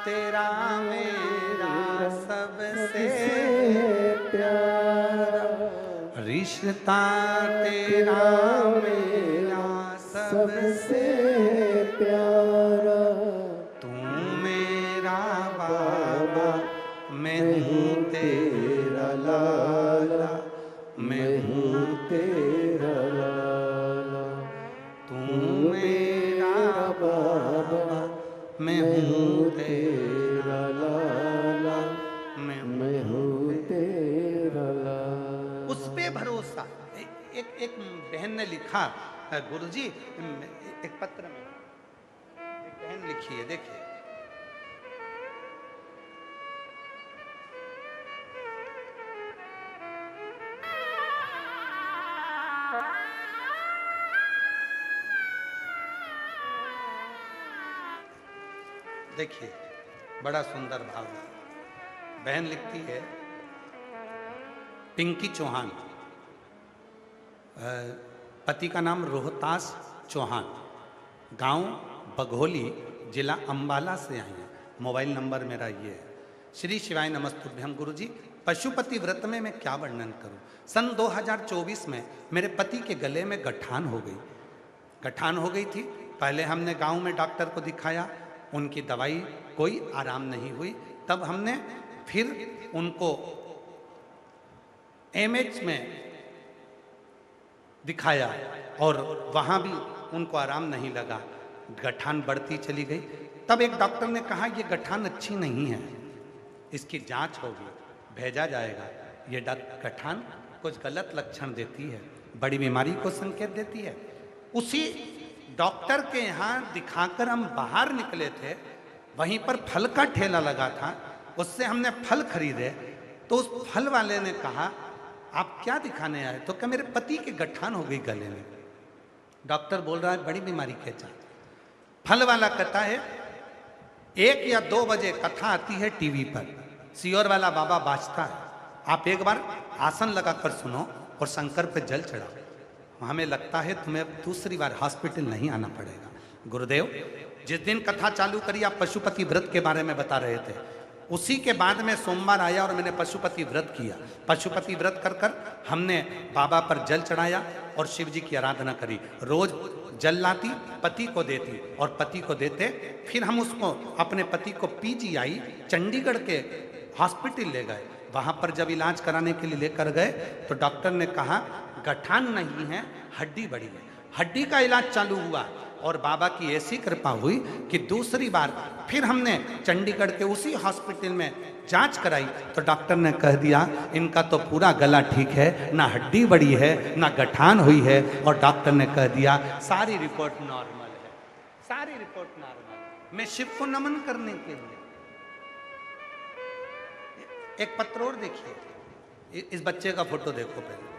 तेरा मेरा सबसे प्यारा, रिश्ता तेरा मेरा सबसे प्यारा, तू मेरा बाबा, मैं हूँ तेरा लाला, मैं हूँ तेरा लाला। तू मेरा बाबा, मैं हूँ तेरा लाला, मैं हूँ तेरा लाला। उस पे भरोसा। एक बहन ने लिखा, गुरुजी एक पत्र में एक बहन लिखी है, देखिए। देखिए बड़ा सुंदर भाव है। बहन लिखती है, पिंकी चौहान, पति का नाम रोहतास चौहान, गांव बघोली, जिला अंबाला से आई हैं। मोबाइल नंबर मेरा ये है। श्री शिवाय नमस्तुभ्यम। गुरु जी, पशुपति व्रत में मैं क्या वर्णन करूं? सन 2024 में मेरे पति के गले में गठान हो गई। गठान हो गई थी। पहले हमने गांव में डॉक्टर को दिखाया, उनकी दवाई कोई आराम नहीं हुई। तब हमने फिर उनको एमएच में दिखाया और वहाँ भी उनको आराम नहीं लगा, गठान बढ़ती चली गई। तब एक डॉक्टर ने कहा ये गठान अच्छी नहीं है, इसकी जांच होगी, भेजा जाएगा। ये गठान कुछ गलत लक्षण देती है, बड़ी बीमारी को संकेत देती है। उसी डॉक्टर के यहाँ दिखाकर हम बाहर निकले थे, वहीं पर फल का ठेला लगा था, उससे हमने फल खरीदे। तो उस फल वाले ने कहा आप क्या दिखाने आए? तो क्या मेरे पति के गठान हो गई गले में। डॉक्टर बोल रहा है बड़ी बीमारी क्या चाहते? फल वाला कहता है 1 या 2 बजे कथा आती है टीवी पर, सियोर वाला बाबा बाजता है, आप एक बार आसन लगाकर सुनो और शंकर पे जल चढ़ाओ, हमें लगता है तुम्हें दूसरी बार हॉस्पिटल नहीं आना पड़ेगा। गुरुदेव, जिस दिन कथा चालू करी आप पशुपति व्रत के बारे में बता रहे थे, उसी के बाद में सोमवार आया और मैंने पशुपति व्रत किया। पशुपति व्रत कर कर हमने बाबा पर जल चढ़ाया और शिव जी की आराधना करी। रोज जल लाती, पति को देती और पति को देते। फिर हम उसको अपने पति को पीजीआई चंडीगढ़ के हॉस्पिटल ले गए। वहाँ पर जब इलाज कराने के लिए लेकर गए तो डॉक्टर ने कहा गठान नहीं है, हड्डी बड़ी है। हड्डी का इलाज चालू हुआ और बाबा की ऐसी कृपा हुई कि दूसरी बार फिर हमने चंडीगढ़ के उसी हॉस्पिटल में जांच कराई तो डॉक्टर ने कह दिया इनका तो पूरा गला ठीक है, ना हड्डी बड़ी है ना गठान हुई है। और डॉक्टर ने कह दिया सारी रिपोर्ट नॉर्मल है, सारी रिपोर्ट नॉर्मल। मैं शिव को नमन करने के लिए एक पत्र और देखिए, इस बच्चे का फोटो देखो पहले,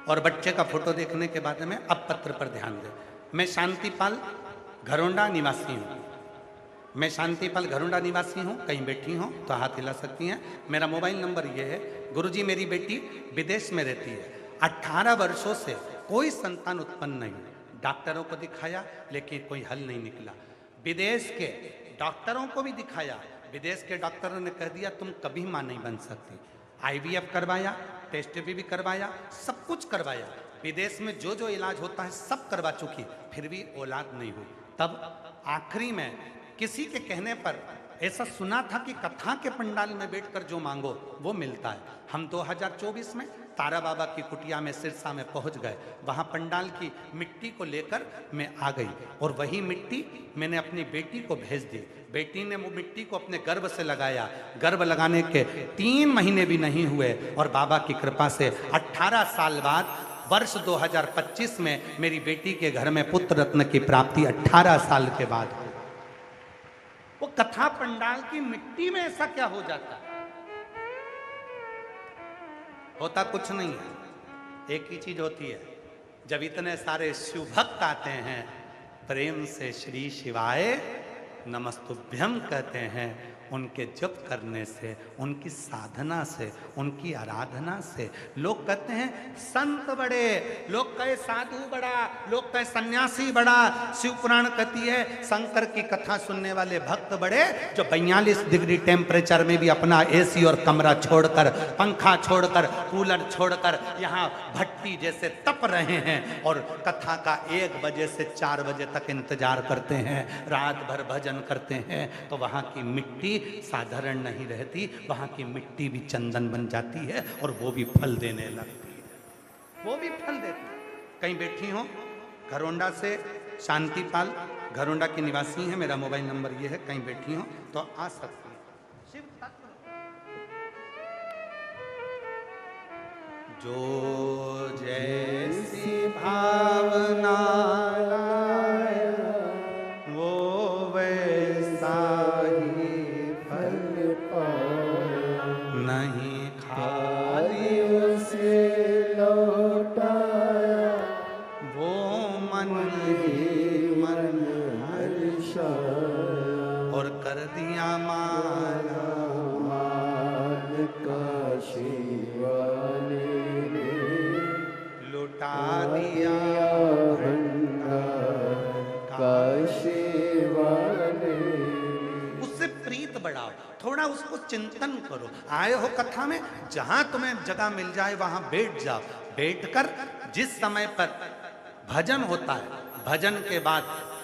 और बच्चे का फोटो देखने के बाद में अब पत्र पर ध्यान दें। मैं शांतिपाल घरोंडा निवासी हूँ। मैं शांतिपाल घरोंडा निवासी हूँ। कहीं बैठी हूँ तो हाथ हिला सकती हैं। मेरा मोबाइल नंबर ये है। गुरुजी, मेरी बेटी विदेश में रहती है। 18 वर्षों से कोई संतान उत्पन्न नहीं। डॉक्टरों को दिखाया लेकिन कोई हल नहीं निकला। विदेश के डॉक्टरों को भी दिखाया, विदेश के डॉक्टरों ने कह दिया तुम कभी मां नहीं बन सकती। IVF करवाया, टेस्ट भी करवाया, सब कुछ करवाया। विदेश में जो जो इलाज होता है सब करवा चुकी, फिर भी औलाद नहीं हुई। तब आखिरी में किसी के कहने पर ऐसा सुना था कि कथा के पंडाल में बैठकर जो मांगो वो मिलता है। हम 2024 में तारा बाबा की कुटिया में सिरसा में पहुंच गए। वहां पंडाल की मिट्टी को लेकर मैं आ गई और वही मिट्टी मैंने अपनी बेटी को भेज दी। बेटी ने वो मिट्टी को अपने गर्भ से लगाया। गर्भ लगाने के 3 महीने भी नहीं हुए और बाबा की कृपा से 18 साल बाद वर्ष 2025 में मेरी बेटी के घर में पुत्र रत्न की प्राप्ति 18 साल के बाद हुई। वो कथा पंडाल की मिट्टी में ऐसा क्या हो जाता है? होता कुछ नहीं है, एक ही चीज होती है। जब इतने सारे शिव भक्त आते हैं, प्रेम से श्री शिवाय नमस्तुभ्यम कहते हैं, उनके जप करने से, उनकी साधना से, उनकी आराधना से लोग कहते हैं संत बड़े, लोग कहे साधु बड़ा, लोग कहे सन्यासी बड़ा। शिव पुराण कहती है शंकर की कथा सुनने वाले भक्त बड़े, जो 42 डिग्री टेम्परेचर में भी अपना AC और कमरा छोड़कर, पंखा छोड़कर, कूलर छोड़कर यहाँ भट्टी जैसे तप रहे हैं और कथा का 1 बजे से 4 बजे तक इंतजार करते हैं, रात भर भजन करते हैं। तो वहाँ की मिट्टी साधारण नहीं रहती, वहां की मिट्टी भी चंदन बन जाती है और वो भी फल देने लगती है, वो भी फल देती है। कहीं बैठी हो, घरोंडा से शांतिपाल घरोंडा की निवासी है। मेरा मोबाइल नंबर ये है, कहीं बैठी हो तो आ सकती है। शिव तत्व जो जैसी भावना वो वैसा नहीं, खाली उसे लौटाया वो मन ही मन हर्ष बिछाया और कर दिया माला मान काशी वाले ने लुटा दिया भंडार काशी वाले उससे प्रीत बढ़ाओ, थोड़ा उसको चिंतन करो। आए हो कथा में, जहां तुम्हें जगह मिल जाए वहां बैठ जाओ। बैठकर जिस समय पर भजन होता है, भजन के बाद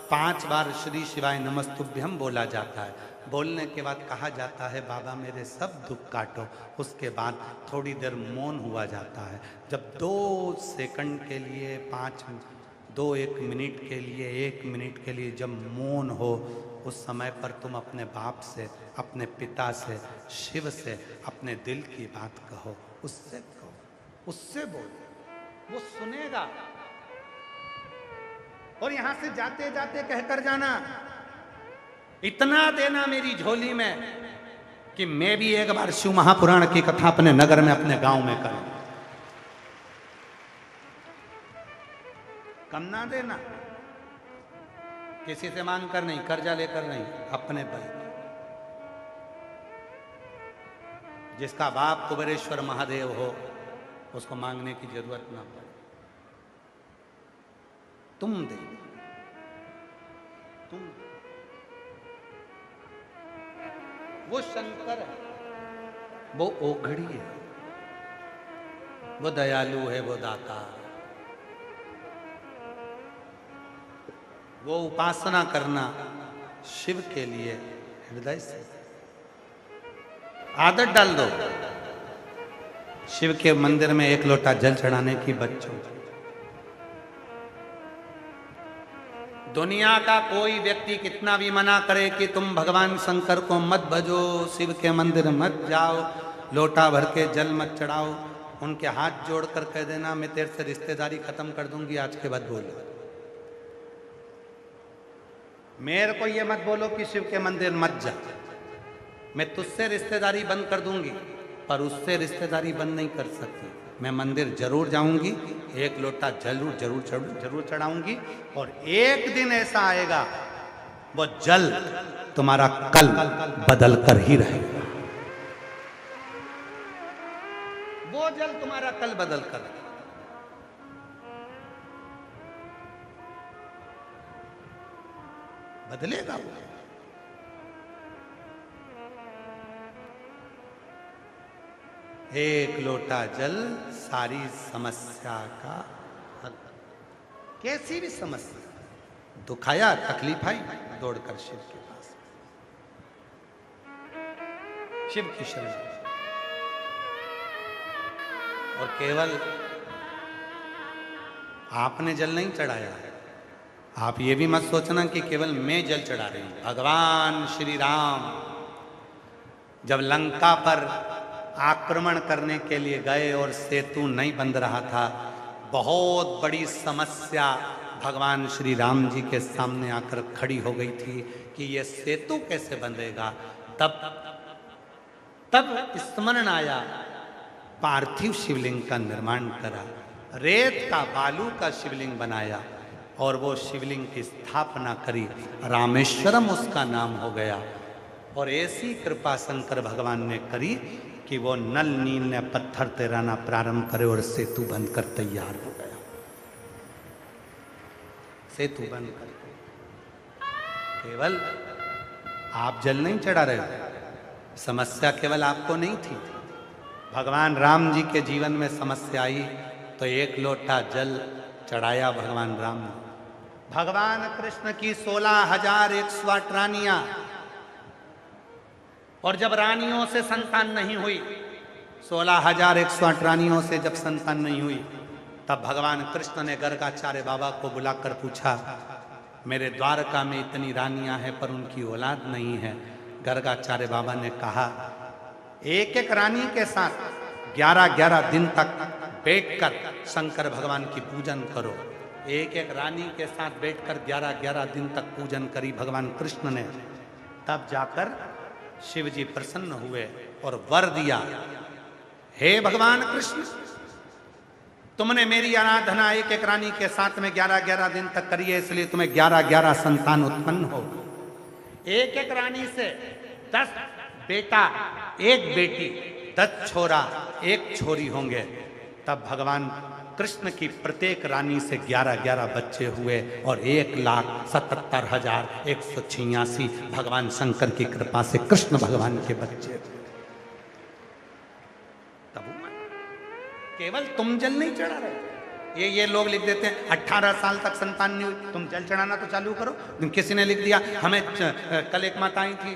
5 बार श्री शिवाय नमस्तुभ्यम बोला जाता है। बोलने के बाद कहा जाता है बाबा मेरे सब दुख काटो। उसके बाद थोड़ी देर मौन हुआ जाता है। जब 2 सेकंड के लिए 1 मिनट के लिए 1 मिनट के लिए जब मौन हो, उस समय पर तुम अपने बाप से, अपने पिता से, शिव से अपने दिल की बात कहो, उससे कहो, उससे बोलो, वो सुनेगा। और यहां से जाते जाते कहकर जाना, इतना देना मेरी झोली में कि मैं भी एक बार शिव महापुराण की कथा अपने नगर में, अपने गांव में करूं। कम ना देना, किसी से मांग कर नहीं, कर्जा लेकर नहीं, अपने बल। जिसका बाप कुबेरेश्वर महादेव हो उसको मांगने की जरूरत ना पड़े, तुम दे, तुम। वो शंकर है, वो ओघड़ी है, वो दयालु है, वो दाता। वो उपासना करना शिव के लिए हृदय से आदत डाल दो। शिव के मंदिर में 1 लोटा जल चढ़ाने की बच्चों। दुनिया का कोई व्यक्ति कितना भी मना करे कि तुम भगवान शंकर को मत भजो, शिव के मंदिर मत जाओ, लोटा भर के जल मत चढ़ाओ, उनके हाथ जोड़कर कह देना मैं तेरे से रिश्तेदारी खत्म कर दूंगी, आज के बाद बोलो। मेरे को ये मत बोलो कि शिव के मंदिर मत जा, मैं तुझसे रिश्तेदारी बंद कर दूंगी, पर उससे रिश्तेदारी बंद नहीं कर सकती। मैं मंदिर जरूर जाऊंगी, 1 लोटा जरूर चढ़ाऊंगी, और एक दिन ऐसा आएगा वो जल तुम्हारा कल बदल कर ही रहेगा। वो जल तुम्हारा कल बदल कर बदलेगा। वो 1 लोटा जल सारी समस्या का हल। कैसी भी समस्या, दुख आया, तकलीफ आई, दौड़कर शिव के पास, शिव की शरण। और केवल आपने जल नहीं चढ़ाया है, आप ये भी मत सोचना कि केवल मैं जल चढ़ा रही हूं। भगवान श्री राम जब लंका पर आक्रमण करने के लिए गए और सेतु नहीं बन रहा था, बहुत बड़ी समस्या भगवान श्री राम जी के सामने आकर खड़ी हो गई थी कि यह सेतु कैसे बंधेगा। तब स्मरण आया, पार्थिव शिवलिंग का निर्माण करा, रेत का बालू का शिवलिंग बनाया और वो शिवलिंग की स्थापना करी, रामेश्वरम उसका नाम हो गया। और ऐसी कृपा शंकर भगवान ने करी कि वो नल नील ने पत्थर तैराना प्रारंभ करे और सेतु बनकर तैयार हो गया। सेतु बनकर केवल आप जल नहीं चढ़ा रहे हो, समस्या केवल आपको नहीं थी। भगवान राम जी के जीवन में समस्या आई तो 1 लोटा जल चढ़ाया भगवान राम ने। भगवान कृष्ण की 16,108 रानियां, और जब रानियों से संतान नहीं हुई, 16,108 रानियों से जब संतान नहीं हुई, तब भगवान कृष्ण ने गर्गाचार्य बाबा को बुलाकर पूछा, मेरे द्वारका में इतनी रानियां हैं पर उनकी औलाद नहीं है। गर्गाचार्य बाबा ने कहा, एक एक रानी के साथ 11-11 दिन तक बैठकर शंकर भगवान की पूजन करो। एक एक रानी के साथ बैठकर 11-11 दिन तक पूजन करी भगवान कृष्ण ने। तब जाकर शिव जी प्रसन्न हुए और वर दिया, हे भगवान कृष्ण, तुमने मेरी आराधना एक एक रानी के साथ में 11-11 दिन तक करी है, इसलिए तुम्हें 11-11 संतान उत्पन्न हो। एक एक रानी से 10 बेटा, एक बेटी, 10 छोरा, एक छोरी होंगे। तब भगवान कृष्ण की प्रत्येक रानी से 11-11 बच्चे हुए और 1,77,186 भगवान शंकर की कृपा से कृष्ण भगवान के बच्चे थे। तब केवल तुम जल नहीं चढ़ा रहे। ये लोग लिख देते हैं 18 साल तक संतान नहीं हुई, तुम जल चढ़ाना तो चालू करो। किसी ने लिख दिया हमें कल एक माता आई थी,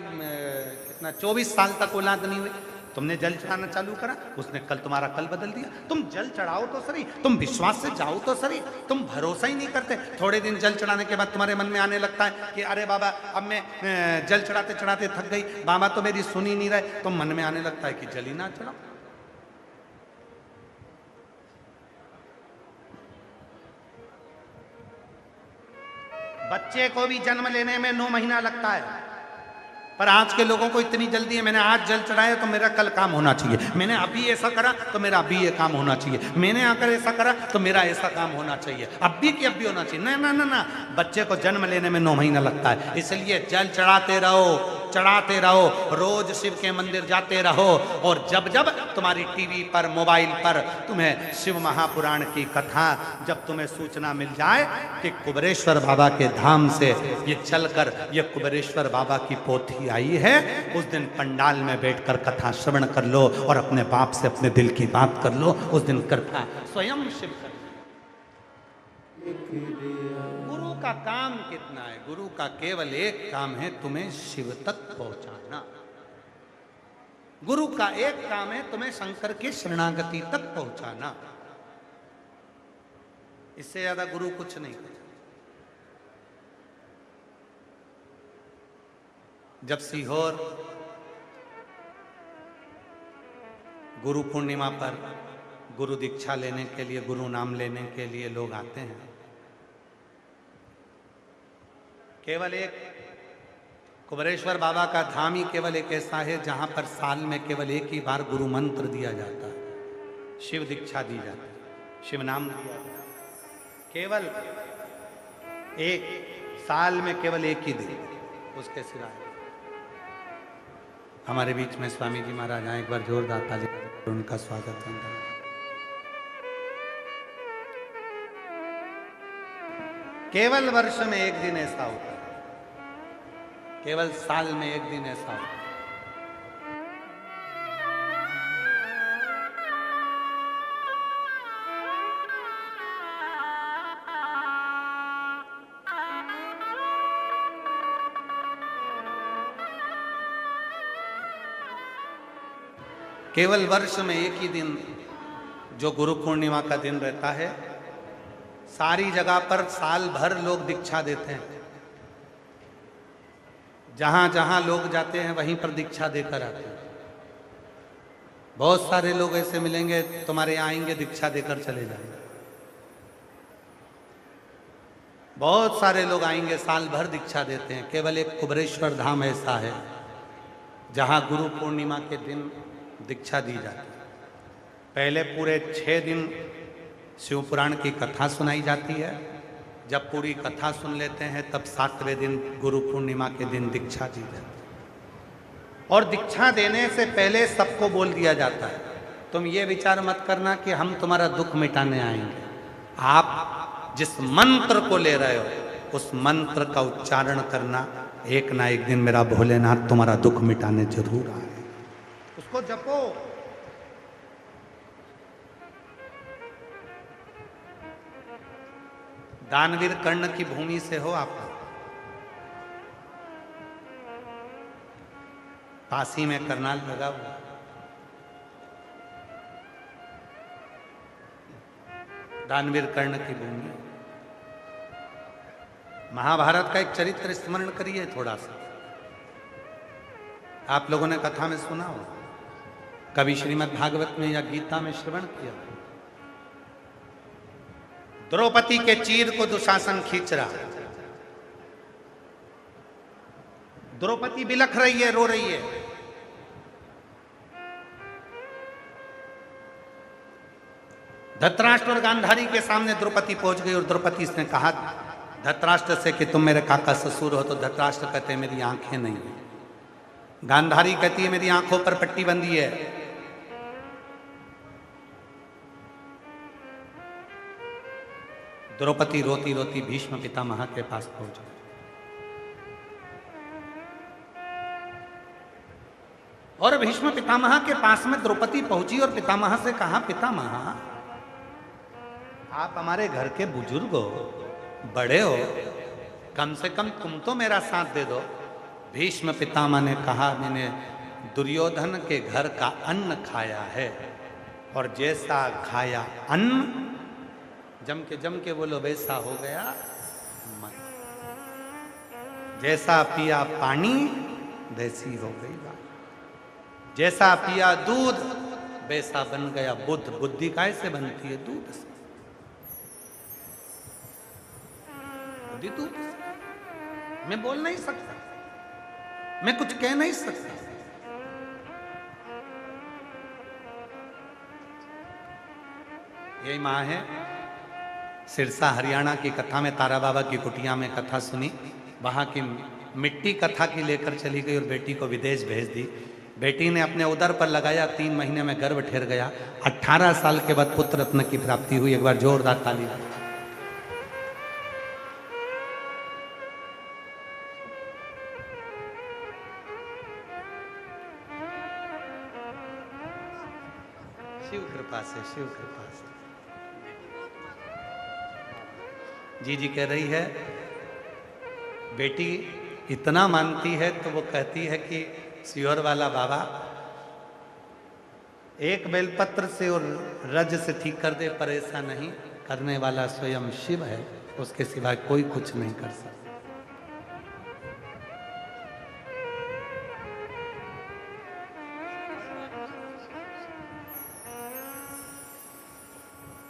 कितना 24 साल तक औलाद नहीं हुई, तुमने जल चढ़ाना चालू करा, उसने कल तुम्हारा कल बदल दिया। तुम जल चढ़ाओ तो सही, तुम विश्वास से जाओ तो सही, तुम भरोसा ही नहीं करते। थोड़े दिन जल चढ़ाने के बाद तुम्हारे मन में आने लगता है कि अरे बाबा अब मैं जल चढ़ाते चढ़ाते थक गई, बाबा तो मेरी सुन ही नहीं रहे, तो मन में आने लगता है कि जल ही ना चढ़ाओ। बच्चे को भी जन्म लेने में 9 महीना लगता है, पर आज के लोगों को इतनी जल्दी है, मैंने आज जल चढ़ाया तो मेरा कल काम होना चाहिए, मैंने अभी ऐसा करा तो मेरा अभी ये काम होना चाहिए, मैंने आकर ऐसा करा तो मेरा ऐसा काम होना चाहिए, अभी की अभी होना चाहिए। ना ना ना ना, बच्चे को जन्म लेने में 9 महीना लगता है। इसलिए जल चढ़ाते रहो, रोज शिव के मंदिर जाते रहो। और जब जब तुम्हारी टीवी पर, मोबाइल पर तुम्हें शिव महापुराण की कथा, जब तुम्हें सूचना मिल जाए कि कुबेरेश्वर बाबा के धाम से ये चलकर ये कुबेरेश्वर बाबा की पोथी आई है, उस दिन पंडाल में बैठकर कथा श्रवण कर लो और अपने बाप से अपने दिल की बात कर लो। उस दिन कृपा स्वयं शिव कर। गुरु का काम कितना है? गुरु का केवल एक काम है, तुम्हें शिव तक पहुंचाना। गुरु का एक काम है, तुम्हें शंकर की शरणागति तक पहुंचाना। इससे ज्यादा गुरु कुछ नहीं करता। जब सीहोर गुरु पूर्णिमा पर गुरु दीक्षा लेने के लिए, गुरु नाम लेने के लिए लोग आते हैं, केवल एक कुबेरेश्वर बाबा का धाम ही केवल एक ऐसा है जहां पर साल में केवल एक ही बार गुरु मंत्र दिया जाता है, शिव दीक्षा दी जाती है, शिव नाम दिया जाता है। केवल एक साल में केवल एक ही दिन, उसके सिवाय। हमारे बीच में स्वामी जी महाराज आए, एक बार जोरदार ताली उनका स्वागत है। केवल वर्ष में एक दिन ऐसा होता है, केवल साल में एक दिन ऐसा होता है। केवल वर्ष में एक ही दिन जो गुरु पूर्णिमा का दिन रहता है, सारी जगह पर साल भर लोग दीक्षा देते हैं। जहां जहां लोग जाते हैं वहीं पर दीक्षा देकर आते हैं। बहुत सारे लोग ऐसे मिलेंगे, तुम्हारे यहाँ आएंगे दीक्षा देकर चले जाएंगे। बहुत सारे लोग आएंगे, साल भर दीक्षा देते हैं। केवल एक कुबेरेश्वर धाम ऐसा है जहां गुरु पूर्णिमा के दिन दीक्षा दी जाती है। पहले पूरे 6 दिन शिव पुराण की कथा सुनाई जाती है। जब पूरी कथा सुन लेते हैं तब 7वें दिन गुरु पूर्णिमा के दिन दीक्षा दी जाती है। और दीक्षा देने से पहले सबको बोल दिया जाता है, तुम ये विचार मत करना कि हम तुम्हारा दुख मिटाने आएंगे। आप जिस मंत्र को ले रहे हो उस मंत्र का उच्चारण करना, एक ना एक दिन मेरा भोलेनाथ तुम्हारा दुख मिटाने जरूर आएगा। उसको जपो। दानवीर कर्ण की भूमि से हो आप, काशी में करनाल लगा हुआ, दानवीर कर्ण की भूमि। महाभारत का एक चरित्र स्मरण करिए थोड़ा सा। आप लोगों ने कथा में सुना हो, कभी श्रीमद् भागवत में या गीता में श्रवण किया। द्रौपदी के चीर को दुशासन खींच रहा, द्रौपदी बिलख रही है, रो रही है। धृतराष्ट्र और गांधारी के सामने द्रौपदी पहुंच गई और द्रौपदी ने कहा धृतराष्ट्र से कि तुम मेरे काका ससुर हो, तो धृतराष्ट्र कहते हैं मेरी आंखें नहीं है। गांधारी कहती है मेरी आंखों पर पट्टी बंधी है। द्रौपदी रोती रोती भीष्म पितामह के पास पहुंच गई। और भीष्म पितामह के पास में द्रौपदी पहुंची और पितामह से कहा, पितामह आप हमारे घर के बुजुर्ग हो, बड़े हो, कम से कम तुम तो मेरा साथ दे दो। भीष्म पितामह ने कहा, मैंने दुर्योधन के घर का अन्न खाया है, और जैसा खाया अन्न, जम के बोलो वैसा हो गया मन। जैसा पिया पानी वैसी हो गई बात। जैसा पिया दूध वैसा बन गया बुद्ध। बुद्धि कैसे बनती है? दूध से। बुद्धि दूध से। मैं बोल नहीं सकता, मैं कुछ कह नहीं सकता। यही मां है। सिरसा हरियाणा की कथा में तारा बाबा की कुटिया में कथा सुनी, वहां की मिट्टी कथा की लेकर चली गई और बेटी को विदेश भेज दी। बेटी ने अपने उदर पर लगाया, 3 महीने में गर्भ ठहर गया। 18 साल के बाद पुत्र रत्न की प्राप्ति हुई। एक बार जोरदार ताली। शिव कृपा से, शिव कृपा से। जी कह रही है, बेटी इतना मानती है तो वो कहती है कि सियोर वाला बाबा एक बेलपत्र से और रज से ठीक कर दे, पर ऐसा नहीं, करने वाला स्वयं शिव है, उसके सिवाय कोई कुछ नहीं कर सकता।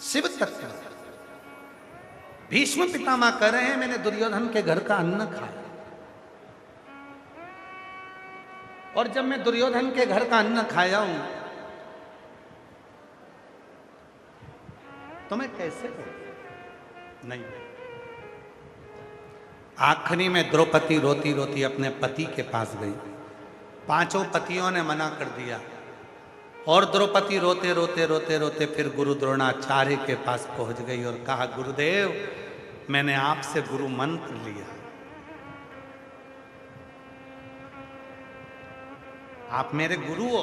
शिव तत्व। भीष्म पितामह कह रहे हैं मैंने दुर्योधन के घर का अन्न खाया, और जब मैं दुर्योधन के घर का अन्न खाया हूं तो मैं कैसे करूं? नहीं। आखिरी में द्रौपदी रोती रोती अपने पति के पास गई। 5 पतियों ने मना कर दिया, और द्रौपदी रोते रोते रोते रोते फिर गुरु द्रोणाचार्य के पास पहुंच गई और कहा, गुरुदेव मैंने आपसे गुरु मंत्र लिया, आप मेरे गुरु हो।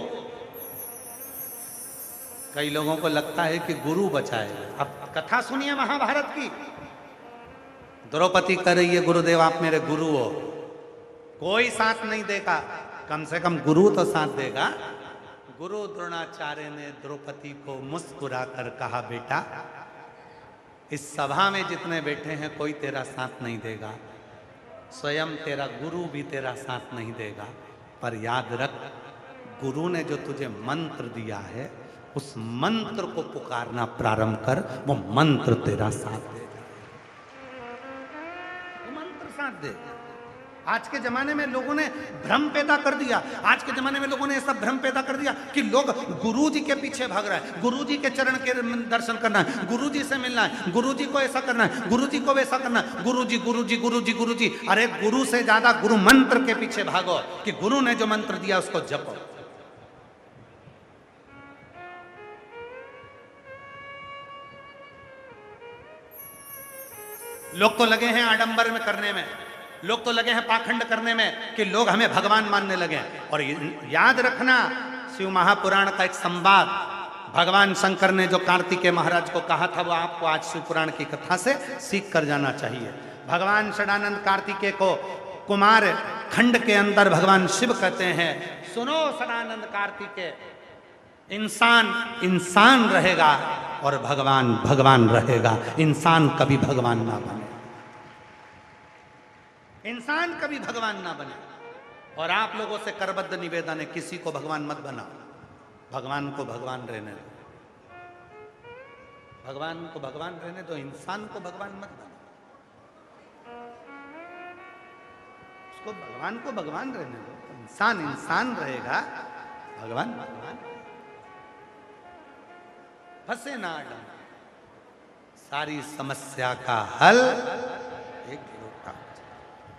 कई लोगों को लगता है कि गुरु बचाएगा। अब कथा सुनिए महाभारत की। द्रौपदी कह रही है, गुरुदेव आप मेरे गुरु हो, कोई साथ नहीं देगा, कम से कम गुरु तो साथ देगा। गुरु द्रोणाचार्य ने द्रौपदी को मुस्कुराकर कहा, बेटा इस सभा में जितने बैठे हैं कोई तेरा साथ नहीं देगा, स्वयं तेरा गुरु भी तेरा साथ नहीं देगा, पर याद रख गुरु ने जो तुझे मंत्र दिया है उस मंत्र को पुकारना प्रारंभ कर, वो मंत्र तेरा साथ देगा। वो मंत्र साथ देगा। आज के जमाने में लोगों ने भ्रम पैदा कर दिया। आज के जमाने में लोगों ने ऐसा भ्रम पैदा कर दिया कि लोग गुरुजी के पीछे भाग रहा है, गुरुजी के चरण के दर्शन करना है, गुरुजी से मिलना है, गुरुजी को ऐसा करना है, गुरुजी को वैसा करना है, गुरुजी गुरुजी गुरुजी गुरुजी। अरे गुरु से ज्यादा गुरु मंत्र के पीछे भागो कि गुरु ने जो मंत्र दिया उसको जपो। लोग तो लगे हैं आडंबर में करने में, लोग तो लगे हैं पाखंड करने में कि लोग हमें भगवान मानने लगे। और याद रखना, शिव महापुराण का एक संवाद भगवान शंकर ने जो कार्तिकेय महाराज को कहा था वो आपको आज शिव पुराण की कथा से सीख कर जाना चाहिए। भगवान षडानंद कार्तिकेय को कुमार खंड के अंदर भगवान शिव कहते हैं, सुनो षडानंद कार्तिकेय, इंसान इंसान रहेगा और भगवान भगवान रहेगा। इंसान कभी भगवान ना बने, इंसान कभी भगवान ना बने। और आप लोगों से करबद्ध निवेदन है, किसी को भगवान मत बनाओ, भगवान को भगवान रहने दो, भगवान को भगवान रहने दो, इंसान को भगवान मत बनाओ, उसको भगवान को भगवान रहने दो। इंसान इंसान रहेगा, भगवान भगवान। फंसे ना डाल, सारी समस्या का हल एक लोटा।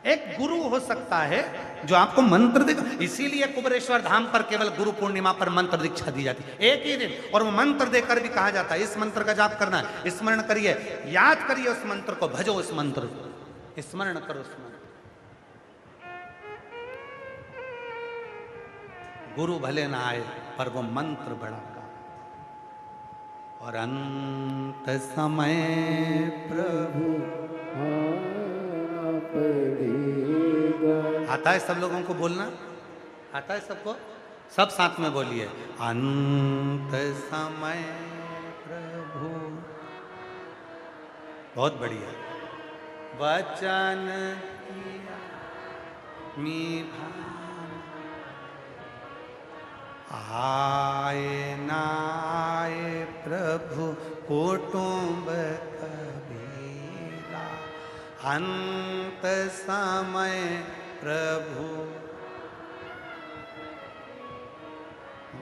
एक गुरु हो सकता है जो आपको मंत्र देगा। इसीलिए कुबेरेश्वर धाम पर केवल गुरु पूर्णिमा पर मंत्र दीक्षा दी जाती है, एक ही दिन। और वो मंत्र देकर भी कहा जाता है इस मंत्र का जाप करना है, स्मरण करिए, याद करिए उस मंत्र को, भजो उस मंत्र को, स्मरण करो उस मंत्र। गुरु भले ना आए पर वो मंत्र बड़ा का। और अंत समय प्रभु पड़ेगा। आता है सब लोगों को बोलना? आता है सबको? सब साथ में बोलिए, अंत समय प्रभु। बहुत बढ़िया। वचन किया निभान, आए ना आए प्रभु कुटुंब कबीरा। अंत समय प्रभु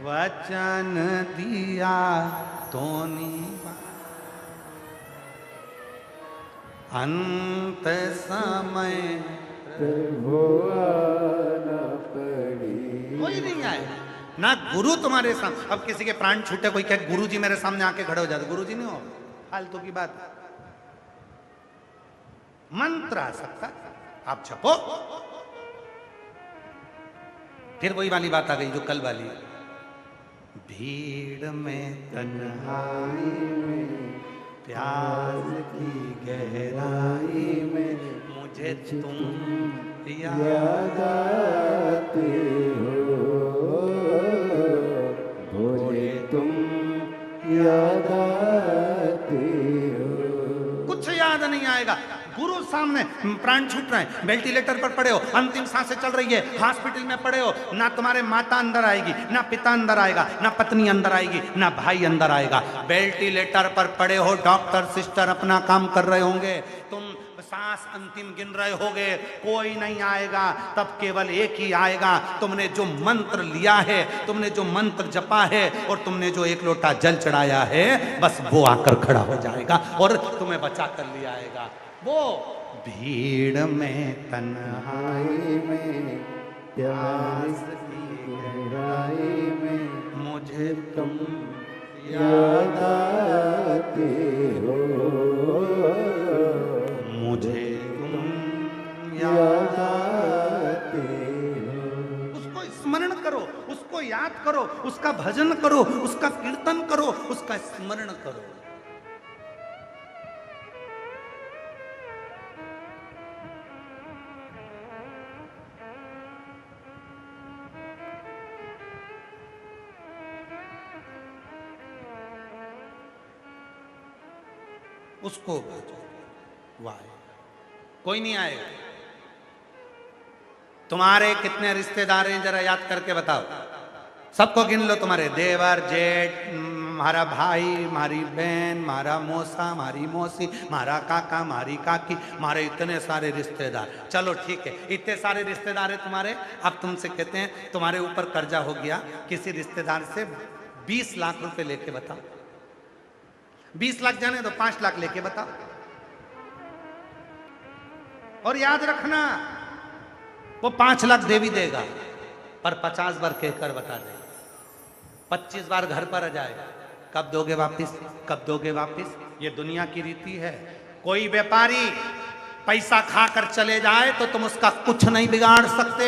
वचन दिया तो निभा। अंत समय प्रभु आना पड़ेगा। कोई नहीं आए ना गुरु तुम्हारे सामने। अब किसी के प्राण छूटे, कोई कहे गुरु जी मेरे सामने आके खड़े हो जाते, गुरु जी नहीं हो, फालतू की बात। मंत्र आ सकता, आप छपो। फिर वही वाली बात आ गई जो कल वाली, भीड़ में तन्हाई में प्यास की गहराई में मुझे तुम याद आते हो, भोले तुम याद आते हो। कुछ याद नहीं आएगा। गुरु सामने, प्राण छूट रहे हैं, वेंटिलेटर पर पड़े हो, अंतिम सांसें चल रही है, हॉस्पिटल में पड़े हो, ना तुम्हारे माता अंदर आएगी, ना पिता अंदर आएगा, ना पत्नी अंदर आएगी, ना भाई अंदर आएगा। वेंटिलेटर पर पड़े हो, डॉक्टर सिस्टर अपना काम कर रहे होंगे, तुम सांस अंतिम गिन रहे होगे, कोई नहीं आएगा। तब केवल एक ही आएगा। तुमने जो मंत्र लिया है, तुमने जो मंत्र जपा है, और तुमने जो एक लोटा जल चढ़ाया है, बस वो आकर खड़ा हो जाएगा और तुम्हें बचा कर ले आएगा। वो भीड़ में तन्हाई में प्यास की गहराई में मुझे तुम याद आते हो, मुझे तुम याद आते हो। उसको स्मरण करो, उसको याद करो, उसका भजन करो, उसका कीर्तन करो, उसका स्मरण करो। उसको वाह, कोई नहीं आएगा। तुम्हारे कितने रिश्तेदार हैं जरा याद करके बताओ, सबको गिन लो। तुम्हारे देवर जेठ, हमारा भाई, हमारी बहन, हमारा मौसा, हमारी मौसी, हमारा काका, हमारी काकी, हमारे इतने सारे रिश्तेदार। चलो ठीक है, इतने सारे रिश्तेदार है तुम्हारे। अब तुमसे कहते हैं तुम्हारे ऊपर कर्जा हो गया, किसी रिश्तेदार से 20 लाख रुपए लेके बताओ। 20 लाख जाने तो 5 लाख लेके बताओ। और याद रखना, वो 5 लाख दे भी देगा, पर 50 बार कहकर बता देगा। 25 बार घर पर आ जाएगा, कब दोगे वापिस, कब दोगे वापिस। ये दुनिया की रीति है। कोई व्यापारी पैसा खाकर चले जाए तो तुम उसका कुछ नहीं बिगाड़ सकते।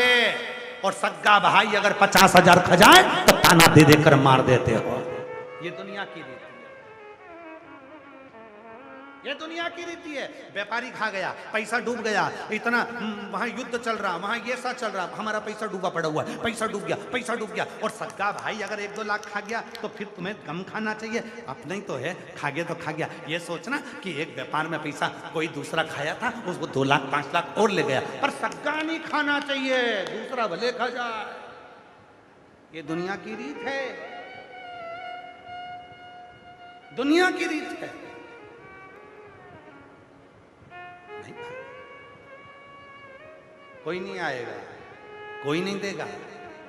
और सग्गा भाई अगर 50,000 खा जाए तो ताना दे देकर मार देते हो। ये दुनिया की रीति, ये दुनिया की रीति है। व्यापारी खा गया, पैसा डूब गया, इतना वहां युद्ध चल रहा, वहां ये सा चल रहा, हमारा पैसा डूबा पड़ा हुआ है, पैसा डूब गया, पैसा डूब गया। और सग्गा भाई अगर 1-2 लाख खा गया तो फिर तुम्हें कम खाना चाहिए। अपना ही तो है, खा गया तो खा गया। ये सोचना कि एक व्यापार में पैसा कोई दूसरा खाया था, उसको 2 लाख 5 लाख और ले गया, पर सग्गा नहीं खाना चाहिए, दूसरा भले खा जाए। ये दुनिया की रीत है, दुनिया की रीत है। कोई नहीं आएगा, कोई नहीं देगा।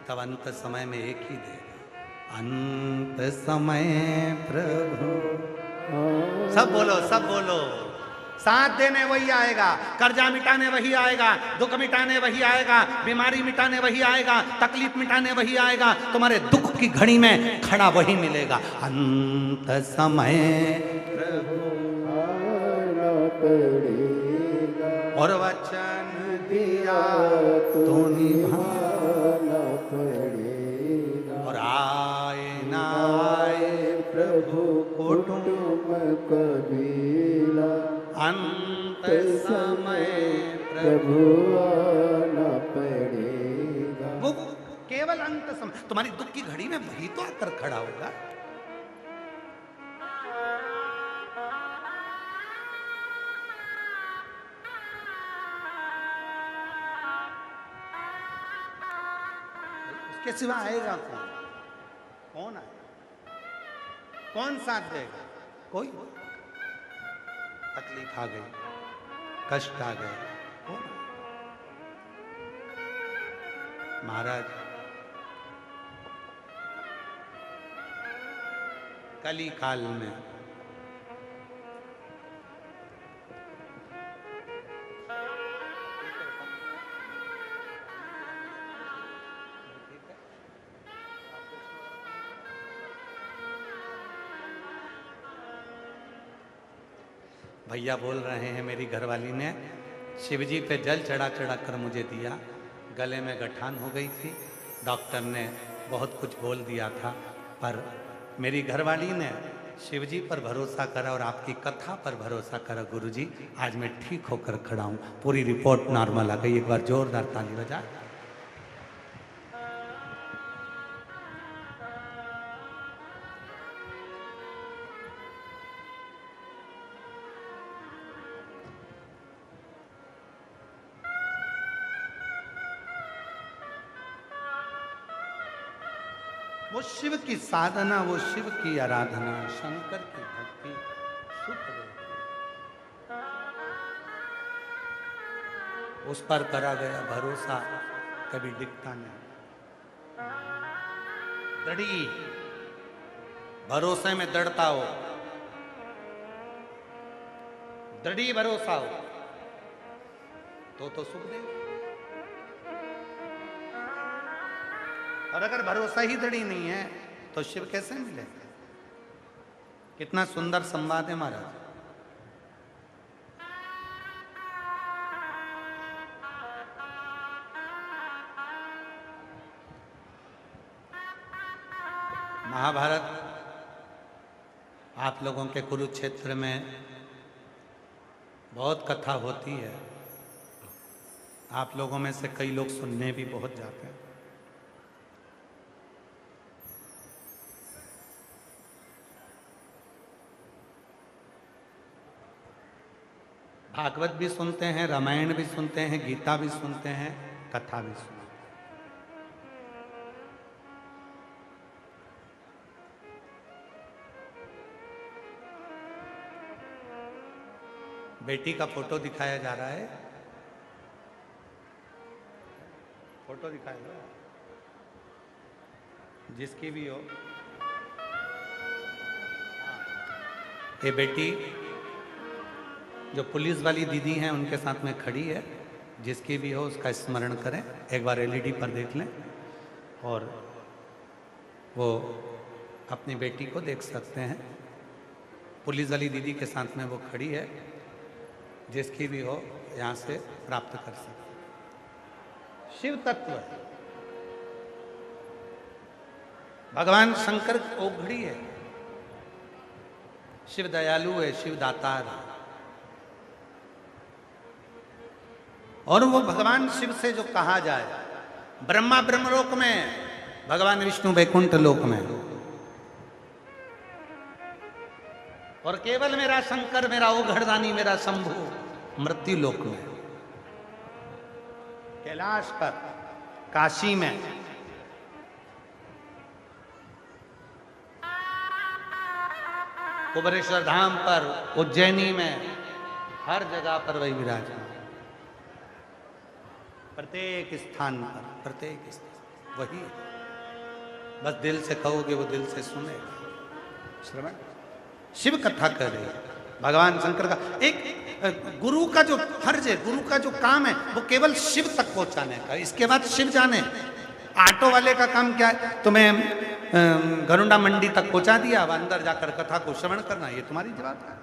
तब अंत समय में एक ही देगा। अंत समय प्रभु, सब बोलो, सब बोलो। साथ देने वही आएगा, कर्जा मिटाने वही आएगा, दुख मिटाने वही आएगा, बीमारी मिटाने वही आएगा, तकलीफ मिटाने वही आएगा, तुम्हारे दुख की घड़ी में खड़ा वही मिलेगा। अंत समय आना पड़ेगा और वचन दिया तो निभाना पड़ेगा। और आए ना आए प्रभु कुटुंब कबीला अंत समय प्रभु आना पड़ेगा। वो केवल अंत समय, तुम्हारी दुख की घड़ी में वही तो आकर खड़ा होगा। उसके सिवा आएगा कौन? कौन आएगा? कौन साथ देगा? कोई। तकलीफ आ गई, कष्ट आ गए, कौन? महाराज कली काल में भैया बोल रहे हैं, मेरी घरवाली ने शिवजी पे जल चढ़ा चढ़ा कर मुझे दिया, गले में गठान हो गई थी, डॉक्टर ने बहुत कुछ बोल दिया था, पर मेरी घरवाली ने शिवजी पर भरोसा करा और आपकी कथा पर भरोसा करा। गुरुजी आज मैं ठीक होकर खड़ा हूँ, पूरी रिपोर्ट नॉर्मल आ गई। एक बार जोरदार ताली बजा। वो शिव की साधना, वो शिव की आराधना, शंकर की भक्ति सुख देती, उस पर करा गया भरोसा कभी डिगता नहीं। दृढ़ी भरोसे में दृढ़ता हो, दृढ़ी भरोसा हो तो सुख देगा। और अगर भरोसा ही दृढ़ी नहीं है तो शिव कैसे मिलेगा? कितना सुंदर संवाद है महाराज। महाभारत आप लोगों के कुरुक्षेत्र में बहुत कथा होती है, आप लोगों में से कई लोग सुनने भी बहुत जाते हैं। भागवत भी सुनते हैं, रामायण भी सुनते हैं, गीता भी सुनते हैं, कथा भी सुनते हैं। बेटी का फोटो दिखाया जा रहा है, फोटो दिखाया जा रहा है, जिसकी भी हो। ये बेटी जो पुलिस वाली दीदी हैं उनके साथ में खड़ी है, जिसकी भी हो उसका स्मरण करें। एक बार एलईडी पर देख लें और वो अपनी बेटी को देख सकते हैं। पुलिस वाली दीदी के साथ में वो खड़ी है, जिसकी भी हो यहाँ से प्राप्त कर सकते हैं। शिव तत्व है, भगवान शंकर ओघड़ी है, शिव दयालु है, शिव दातार है। और वो भगवान शिव से जो कहा जाए, ब्रह्मा ब्रह्मलोक में, भगवान विष्णु वैकुंठ लोक में, और केवल मेरा शंकर, मेरा ओघड़दानी, मेरा शंभु मृत्यु लोक में, कैलाश पर, काशी में, कुबेरेश्वर धाम पर, उज्जैनी में, हर जगह पर वही विराजमान, प्रत्येक स्थान पर, प्रत्येक स्थान वही। बस दिल से कहोगे वो दिल से सुनेगा। श्रवण शिव कथा कर रहे, भगवान शंकर का एक गुरु का जो फर्ज है, गुरु का जो काम है वो केवल शिव तक पहुंचाने का, इसके बाद शिव जाने। ऑटो वाले का काम क्या है? तुम्हें गरुड़ा मंडी तक पहुंचा दिया, अब अंदर जाकर कथा को श्रवण करना, ये तुम्हारी जवाबदारी है।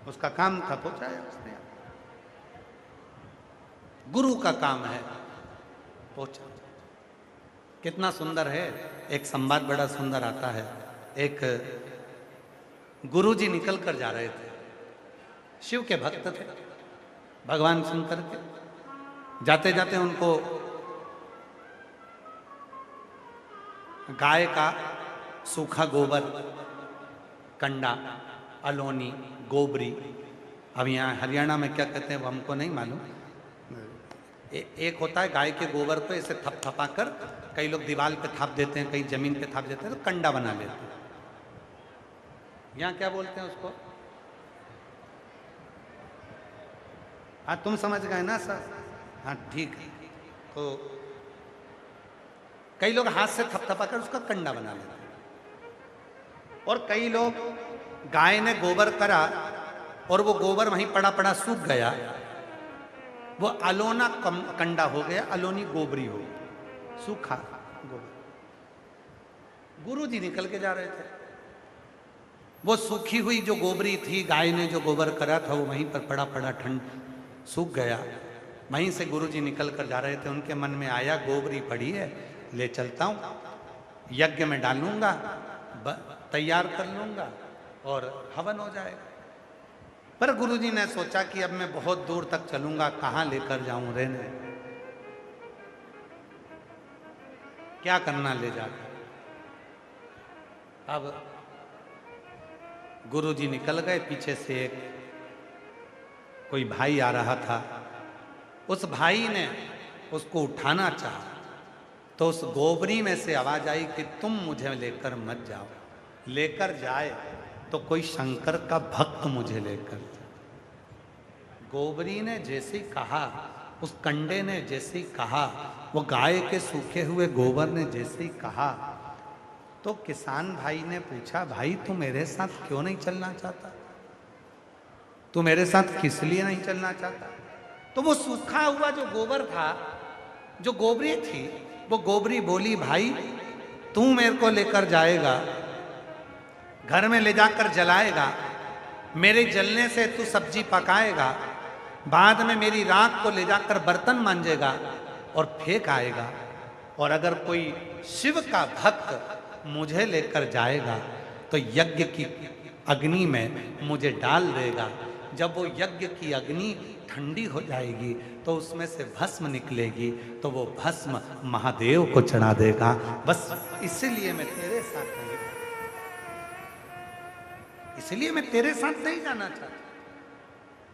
उसका काम था, पहुंचाया उसने। गुरु का काम है पहुंचा। कितना सुंदर है, एक संवाद बड़ा सुंदर आता है। एक गुरुजी निकल कर जा रहे थे, शिव के भक्त थे, भगवान शंकर के। जाते जाते उनको गाय का सूखा गोबर, कंडा, अलोनी, गोबरी, अब यहाँ हरियाणा में क्या कहते हैं वो हमको नहीं मालूम। एक होता है गाय के गोबर को ऐसे थपथपा कर, कई लोग दीवार पे थाप देते हैं, कई जमीन पे थाप देते हैं, तो कंडा बना लेते हैं। यहाँ क्या बोलते हैं उसको? हाँ तुम समझ गए ना सर? हाँ ठीक है। तो कई लोग हाथ से थपथपा कर उसका कंडा बना लेते हैं, और कई लोग गाय ने गोबर करा और वो गोबर वहीं पड़ा पड़ा सूख गया, वो अलोना कंडा हो गया, अलोनी गोबरी हो गई, सूखा गोबर। गुरु जी निकल के जा रहे थे, वो सूखी हुई जो गोबरी थी, गाय ने जो गोबर करा था वो वहीं पर पड़ा पड़ा ठंड सूख गया। वहीं से गुरु जी निकल कर जा रहे थे, उनके मन में आया गोबरी पड़ी है, ले चलता हूँ, यज्ञ में डालूंगा, तैयार कर लूंगा और हवन हो जाएगा। पर गुरुजी ने सोचा कि अब मैं बहुत दूर तक चलूंगा, कहाँ लेकर जाऊं रहने, क्या करना ले जाकर। अब गुरुजी निकल गए, पीछे से एक कोई भाई आ रहा था। उस भाई ने उसको उठाना चाहा, तो उस गोबरी में से आवाज आई कि तुम मुझे लेकर मत जाओ, लेकर जाए तो कोई शंकर का भक्त मुझे लेकर जाए। गोबरी ने जैसे ही कहा, उस कंडे ने जैसे ही कहा, वो गाय के सूखे हुए गोबर ने जैसे ही कहा, तो किसान भाई ने पूछा, भाई तू मेरे साथ क्यों नहीं चलना चाहता? तू मेरे साथ किस लिए नहीं चलना चाहता? तो वो सूखा हुआ जो गोबर था, जो गोबरी थी, वो गोबरी बोली, भाई तू मेरे को लेकर जाएगा, घर में ले जाकर जलाएगा, मेरे जलने से तू सब्जी पकाएगा, बाद में मेरी राख को ले जाकर बर्तन मांजेगा और फेंक आएगा, और अगर कोई शिव का भक्त मुझे लेकर जाएगा तो यज्ञ की अग्नि में मुझे डाल देगा। जब वो यज्ञ की अग्नि ठंडी हो जाएगी तो उसमें से भस्म निकलेगी, तो वो भस्म महादेव को चढ़ा देगा। बस इसलिए मैं तेरे साथ नहीं, इसलिए मैं तेरे साथ नहीं जाना चाहता।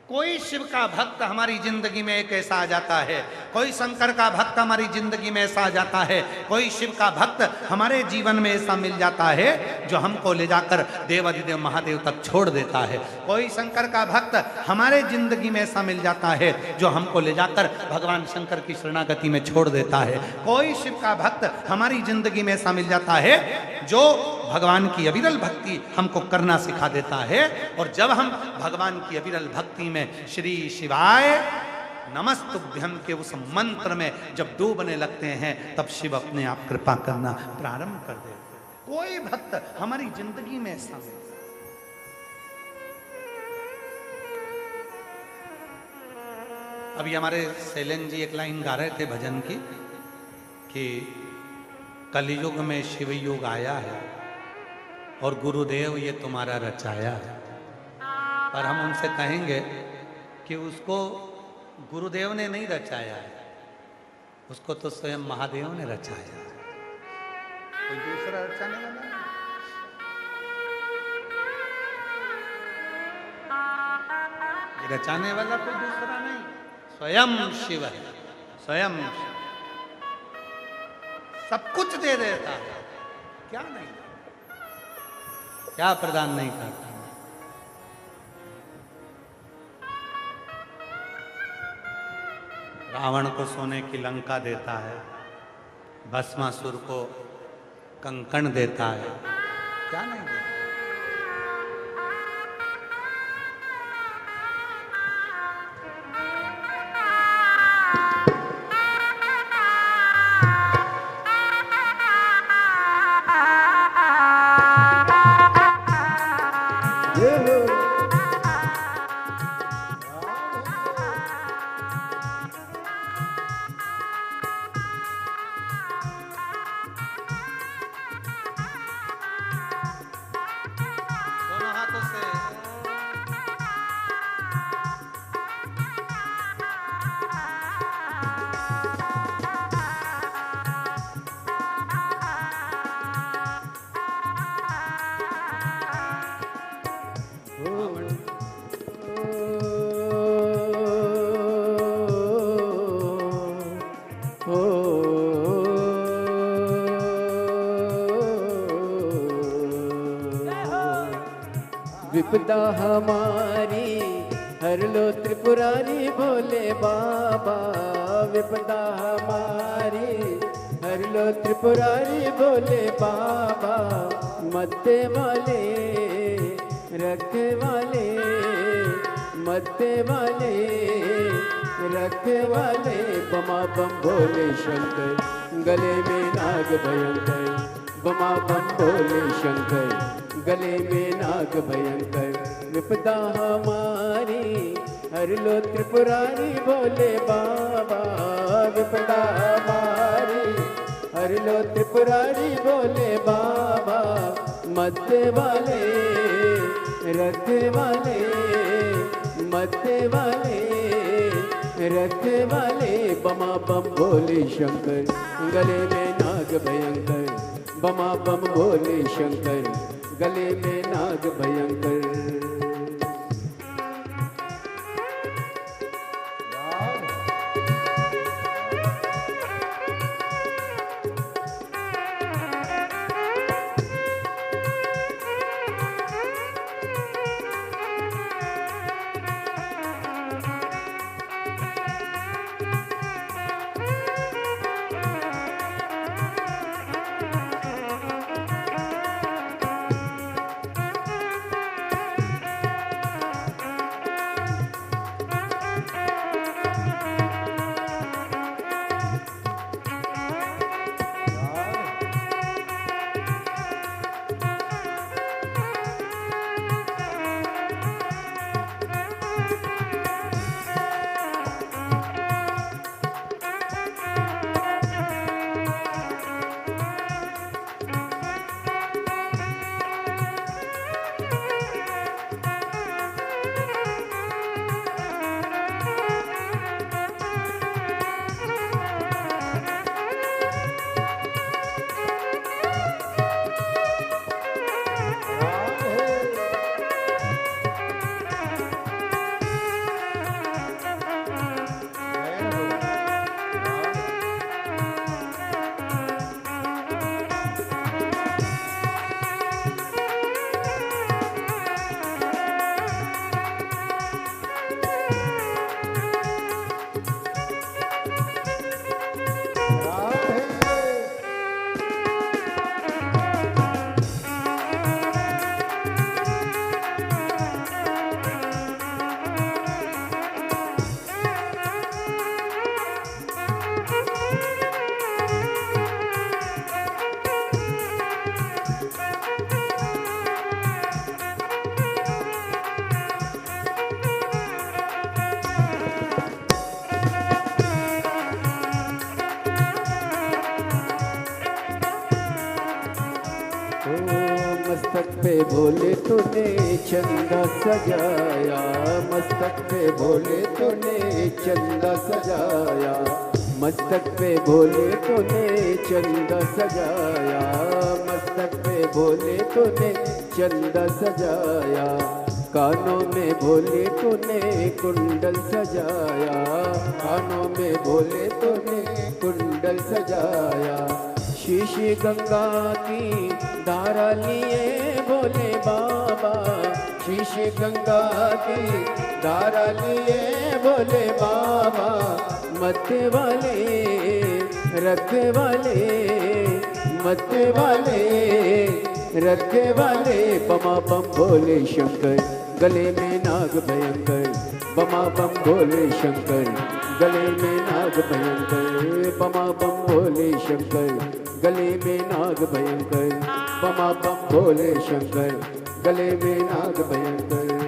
कोई शिव का भक्त हमारी जिंदगी में एक ऐसा आ जाता है, कोई शंकर का भक्त हमारी जिंदगी में ऐसा आ जाता है, कोई शिव का भक्त हमारे जीवन में ऐसा मिल जाता है जो हमको ले जाकर देवाधिदेव महादेव तक छोड़ देता है। कोई शंकर का भक्त हमारे जिंदगी में ऐसा मिल जाता है जो हमको ले जाकर भगवान शंकर की शरणागति में छोड़ देता है। कोई शिव का भक्त हमारी जिंदगी में ऐसा मिल जाता है जो भगवान की अविरल भक्ति हमको करना सिखा देता है। और जब हम भगवान की अविरल भक्ति में श्री शिवाय नमस्तुभ्यम के उस मंत्र में जब डूबने लगते हैं, तब शिव अपने आप कृपा करना प्रारंभ कर देते हैं। कोई भक्त हमारी जिंदगी में ऐसा नहीं। अभी हमारे शैलेन जी एक लाइन गा रहे थे भजन की कि कलयुग में शिव युग आया है और गुरुदेव ये तुम्हारा रचाया है। पर हम उनसे कहेंगे कि उसको गुरुदेव ने नहीं रचाया है, उसको तो स्वयं महादेव ने रचाया है, कोई दूसरा रचाने वाला नहीं। ये रचाने वाला कोई दूसरा नहीं, स्वयं शिव है, स्वयं शिव। सब कुछ दे देता है, क्या नहीं, क्या प्रदान नहीं करता। रावण को सोने की लंका देता है, भस्मासुर को कंकण देता है, क्या नहीं देता। विपदा हमारी हर लो त्रिपुरारी भोले बाबा, विपदा हमारी हर लो त्रिपुरारी भोले बाबा, मत्ते वाले रखे वाले, मत्ते वाले रखे वाले, बमा बम भोले शंकर, गले में नाग भयंकर, बमा बम भोले शंकर, गले में नाग भयंकर, विपदा हमारी हर लो त्रिपुरारी भोले बाबा, विपदा हमारी हर लो त्रिपुरारी भोले बाबा, मत्ते वाले रखे वाले, मत्ते वाले रखे वाले, बमा बम भोले शंकर, गले में नाग भयंकर, बमा बम भोले शंकर, गले में नाग भयंकर। मस्तक पे भोले तूने चंदा सजाया, मस्तक पे भोले तूने चंदा सजाया, मस्तक पे भोले तूने चंदा सजाया, मस्तक पे भोले तूने चंदा सजाया, कानों में भोले तूने कुंडल सजाया, कानों में भोले तूने कुंडल सजाया, शीशी गंगा की धारा लिए भोले बाबा, शीशी गंगा की धारा लिए भोले बाबा, मत्ते वाले रखे वाले, मत्ते वाले रखे वाले, बमा बम भोले शंकर, गले में नाग भयंकर, बमा बम भोले शंकर, गले में नाग भयंकर, बमा बम भोले शंकर, गले में नाग भयंकर, बमा बम भोले शंकर, गले में नाग भयंकर।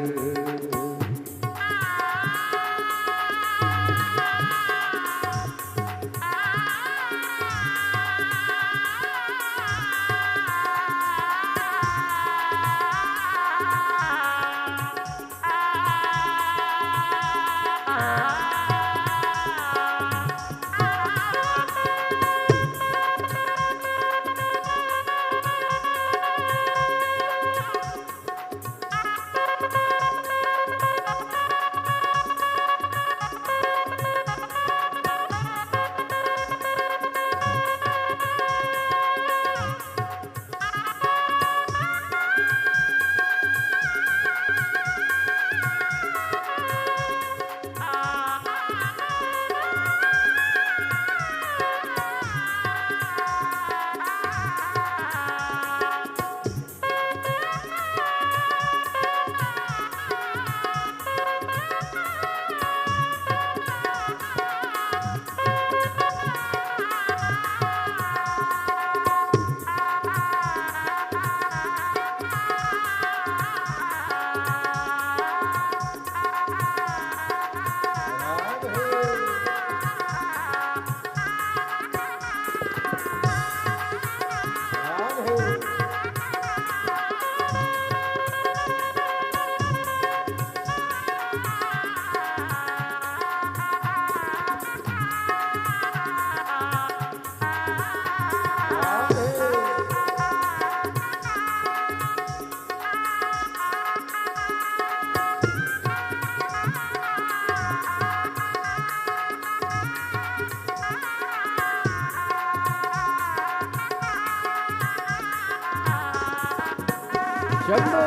शंभो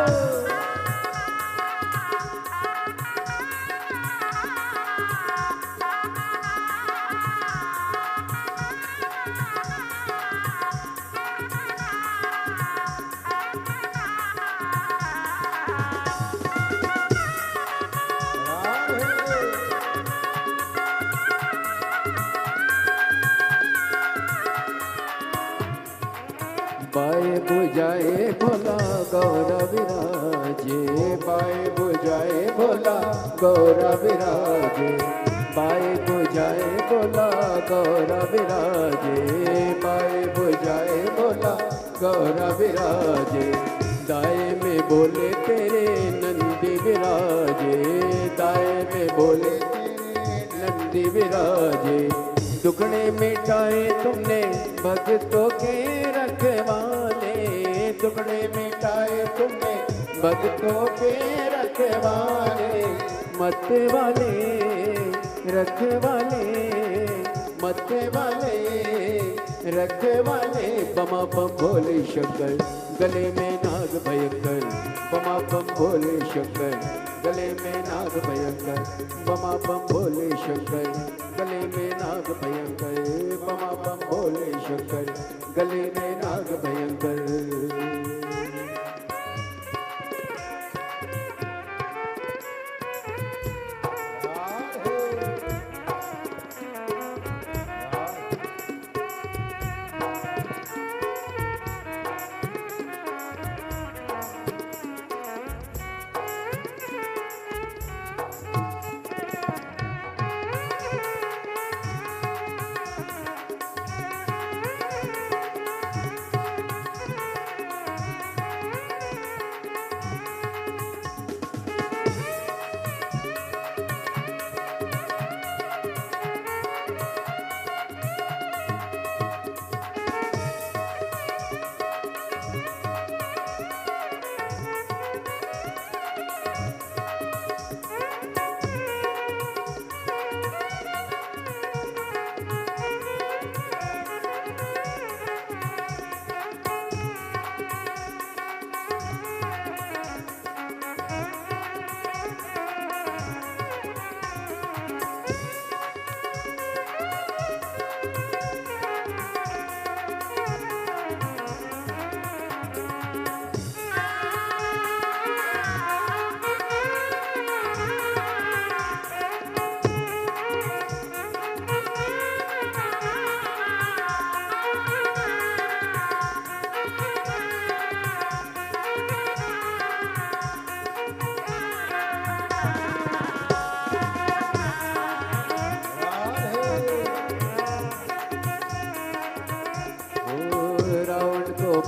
बाए बुझाए भोला गौर विराजे, बाए बुझाए भोला गौर विराजे, बाए बुझाए भोला गौर विराजे, बाए बुझाए भोला गौर विराजे, दाए में बोले तेरे नंदी विराजे, दाए में बोले तेरे नंदी विराजे, दुखड़े मिटाए तुमने भक्तों के रखवाले, दुखड़े मिटाए तुमने भक्तों के रखवाले, मत वाले रखवाले, मत वाले रखवाले, बमा बम भोले शंकर गले में नाग भयंकर, बमा बम भोले शंकर गले में नाग भयंकर, बमा बम भोले शंकर गले में नाग भयंकर, बमा बम भोले शंकर गले में नाग भयंकर।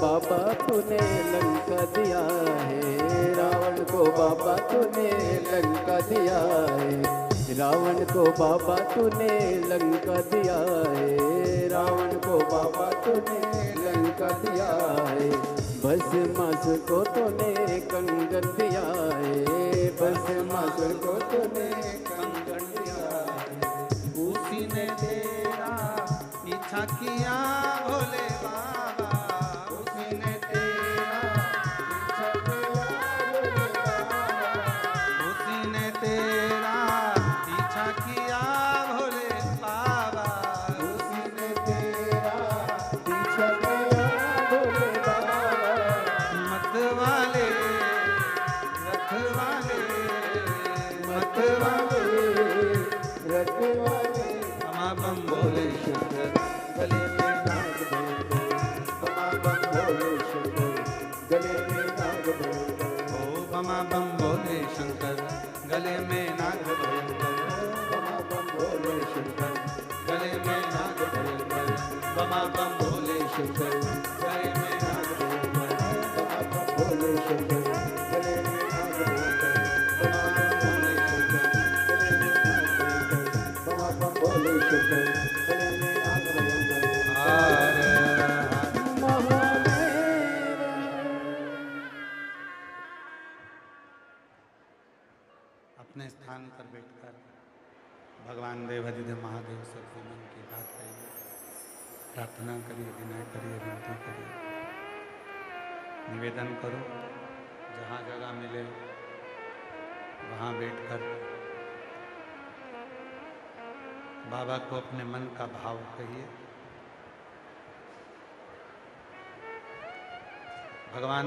बाबा तूने लंका दिया है, रावण को बाबा तूने लंका दिया है, रावण को बाबा तूने लंका दिया है, रावण को बाबा तूने लंका दिया है, भस्मासुर को तूने कंगन दिया है, भस्मासुर को तूने कंगन दिया है, उसी ने तेरा पीछा किया भोले बाबा, उसी ने तेरा पीछा किया भोले बाबा, उसी ने तेरा पीछा किया भोले बाबा, उसी ने तेरा पीछा किया भोले बाबा, मत वाले रखवाले, मत वाले रखवाले, बमा बम भोले शंकर गले में नाग भयंकर, बमा बम भोले शंकर गले में नाग भयंकर, ओ बमा बम भोले शंकर गले में नाग भयंकर, बमा बम भोले शंकर गले में नाग भयंकर, बमा बम भोले शंकर गले में नाग भयंकर, बमा बम भोले शंकर गले में नाग भयंकर, बमा बम भोले शंकर गले में नाग भयंकर, बमा बम भोले शंकर गले में नाग भयंकर। हार अपने स्थान पर बैठकर भगवान देवाधिदेव महादेव से अपने मन की बात कहिए, प्रार्थना करिए, विनय करिए, विनती करिए, निवेदन करो। जहाँ जगह मिले वहाँ बैठकर बाबा को अपने मन का भाव कहिए। भगवान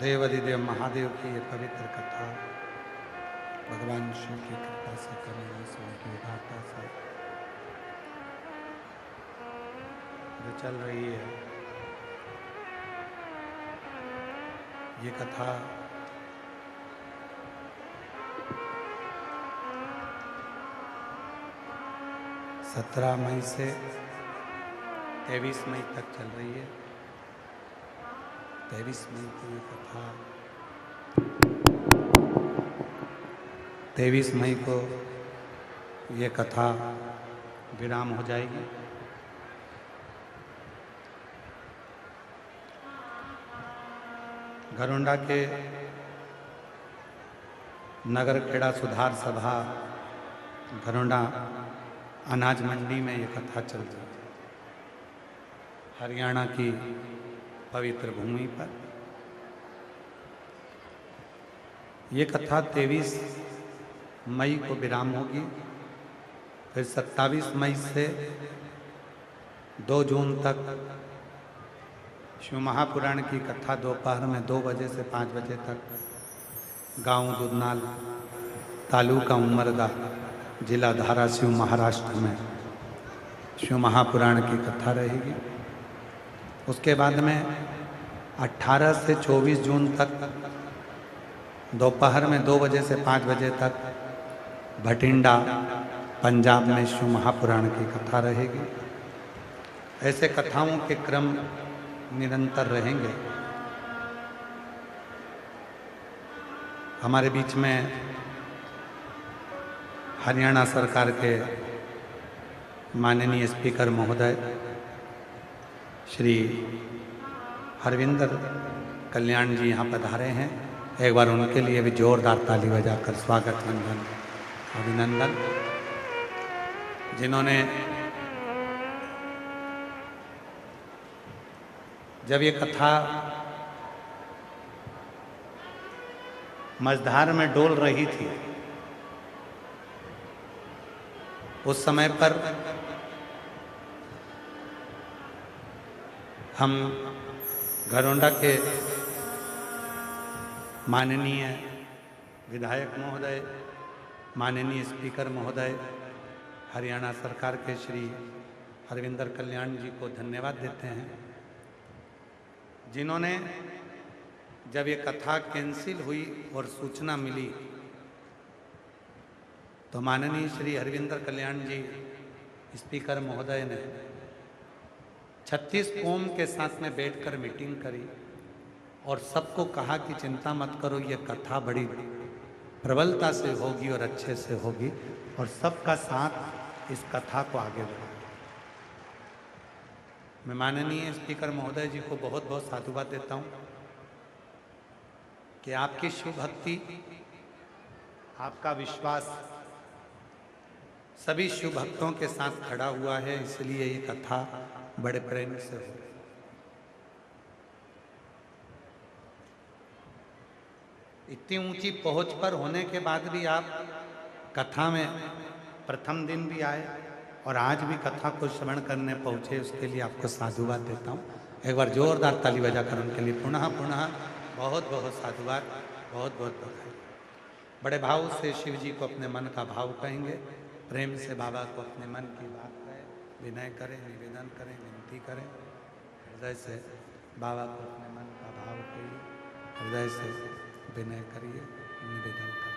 देवाधिदेव महादेव की ये पवित्र कथा भगवान शिव की कृपा से करेंगे, उनकी उदारता से जो चल रही है ये कथा सत्रह मई से 23 मई तक चल रही है। 23 मई की ये कथा 23 मई को ये कथा विराम हो जाएगी। घरोंडा के नगर खेड़ा सुधार सभा घरोंडा अनाज मंडी में ये कथा चल रही थी, हरियाणा की पवित्र भूमि पर। ये कथा 23 मई को विराम होगी, फिर 27 मई से 2 जून तक शिव महापुराण की कथा दोपहर में 2 बजे से 5 बजे तक गांव दुधनाल, तालुका उमरगा, जिला धाराशिव, महाराष्ट्र में शिव महापुराण की कथा रहेगी। उसके बाद में 18 से 24 जून तक दोपहर में 2 बजे से 5 बजे तक भटिंडा, पंजाब में शिव महापुराण की कथा रहेगी। ऐसे कथाओं के क्रम निरंतर रहेंगे। हमारे बीच में हरियाणा सरकार के माननीय स्पीकर महोदय श्री हरविंदर कल्याण जी यहाँ पधारे हैं। एक बार उनके लिए भी जोरदार ताली बजाकर स्वागत वंदन अभिनंदन। जिन्होंने जब ये कथा मझधार में डोल रही थी उस समय पर हम घरोंडा के माननीय विधायक महोदय, माननीय स्पीकर महोदय, हरियाणा सरकार के श्री हरविंदर कल्याण जी को धन्यवाद देते हैं, जिन्होंने जब ये कथा कैंसिल हुई और सूचना मिली तो माननीय श्री हरविंदर कल्याण जी स्पीकर महोदय ने 36 ओम के साथ में बैठकर मीटिंग करी और सबको कहा कि चिंता मत करो, ये कथा बड़ी प्रबलता से होगी और अच्छे से होगी और सबका साथ इस कथा को आगे बढ़ाओ। मैं माननीय स्पीकर महोदय जी को बहुत बहुत साधुवाद देता हूँ कि आपकी शिव भक्ति, आपका विश्वास सभी शिव भक्तों के साथ खड़ा हुआ है, इसलिए ये कथा बड़े प्रेम से हो। इतनी ऊंची पहुंच पर होने के बाद भी आप कथा में प्रथम दिन भी आए और आज भी कथा को श्रवण करने पहुंचे, उसके लिए आपको साधुवाद देता हूं। एक बार जोरदार ताली बजाकर उनके लिए पुनः पुनः बहुत बहुत साधुवाद, बहुत बहुत बधाई। बड़े भाव से शिव जी को अपने मन का भाव कहेंगे, प्रेम से बाबा को अपने मन की बात कहें, विनय करें, निवेदन करें, विनती करें, हृदय से बाबा को अपने मन का भाव कहिए, हृदय से विनय करिए, निवेदन करिए।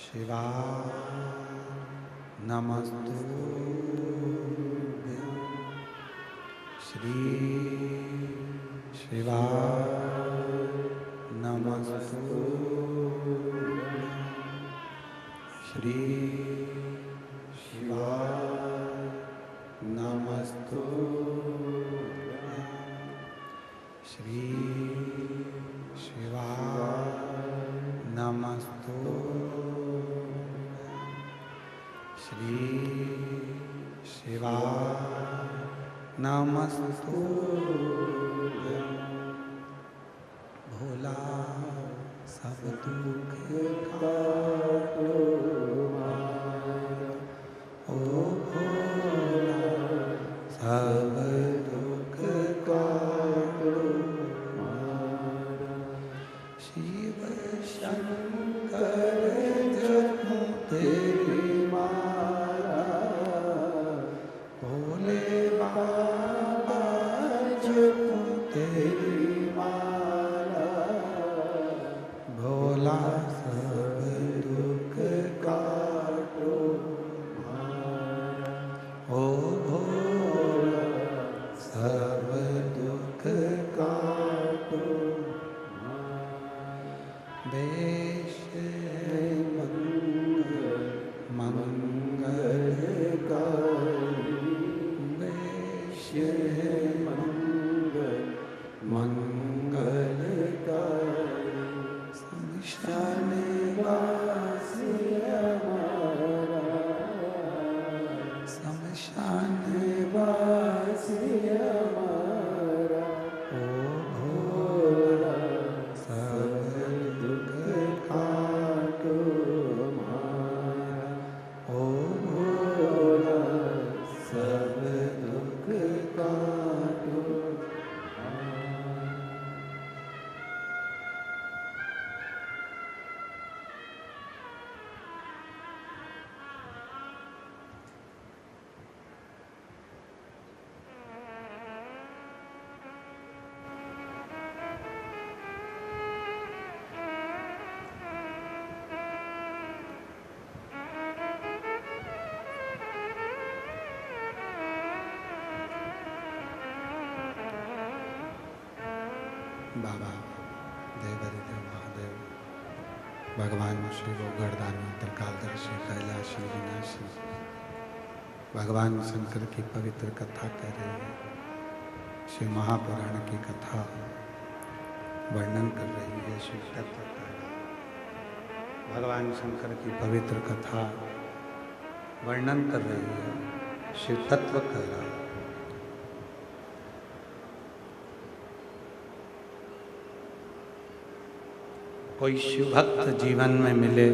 शिवाय नमस्तुभ्यं श्री शिवाय नमस्तुभ्यं श्री शिवाय नमस्तुभ्यं श्री शिवाय नमस्तुभ्यं श्री शिवाय नमस्तुभ्यं भोला सब दुख काटो मारा, ओ भोला सब दुख काटो मारा। शिव शंकर जपो तेरी माला, भोले बाबा जपो तेरी माला, भोला सब दुख काटो मारा, ओ भोला सब दुख काटो मारा। देश मंगलकारी, देश मंगलकारी, शमशान वासी हमारा, शमशान वासी हमारा, ओ भोला सब दुख काटो मारा, ओ भोला सब दुख काटो मारा। बाबा देवरिदेव महादेव भगवान शिव गर्दानी त्रिकालदर्शी कैलाशी विनाशी भगवान शंकर की पवित्र कथा कह रही है। शिव महापुराण की कथा वर्णन कर रही है। शिव तत्व कह रहा है। भगवान शंकर की पवित्र कथा वर्णन कर रही है। शिव तत्व कह रहा है। कोई शिव भक्त जीवन में मिले,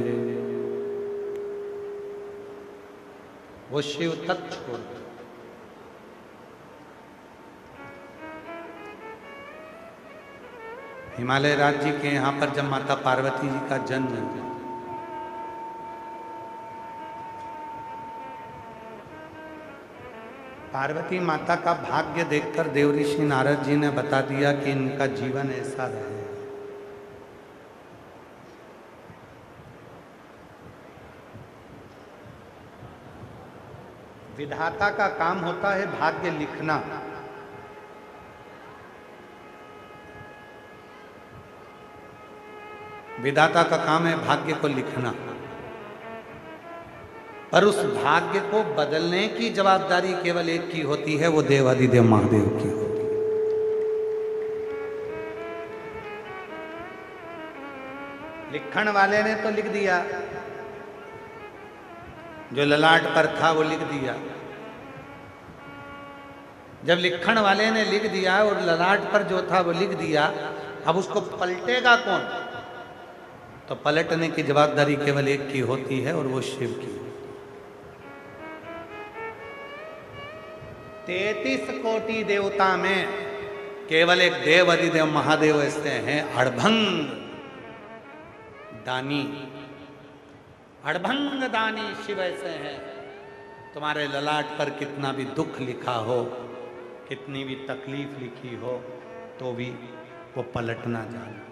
वो शिव तत्व को हिमालय राज्य के यहाँ पर जब माता पार्वती जी का जन्म हुआ, पार्वती माता का भाग्य देखकर देवऋषि नारद जी ने बता दिया कि इनका जीवन ऐसा रहे। विधाता का काम होता है भाग्य लिखना। विधाता का काम है भाग्य को लिखना, पर उस भाग्य को बदलने की जवाबदारी केवल एक की होती है, वो देवाधिदेव महादेव की होती है। लिखण वाले ने तो लिख दिया, जो ललाट पर था वो लिख दिया। जब लिखण वाले ने लिख दिया और ललाट पर जो था वो लिख दिया, अब उसको पलटेगा कौन? तो पलटने की जवाबदारी केवल एक की होती है और वो शिव की। 33 कोटि देवता में केवल एक देव अधिदेव महादेव ऐसे हैं, अड़भंग दानी। अड़भंग दानी शिव ऐसे हैं, तुम्हारे ललाट पर कितना भी दुख लिखा हो, कितनी भी तकलीफ लिखी हो, तो भी वो पलटना जानते हैं।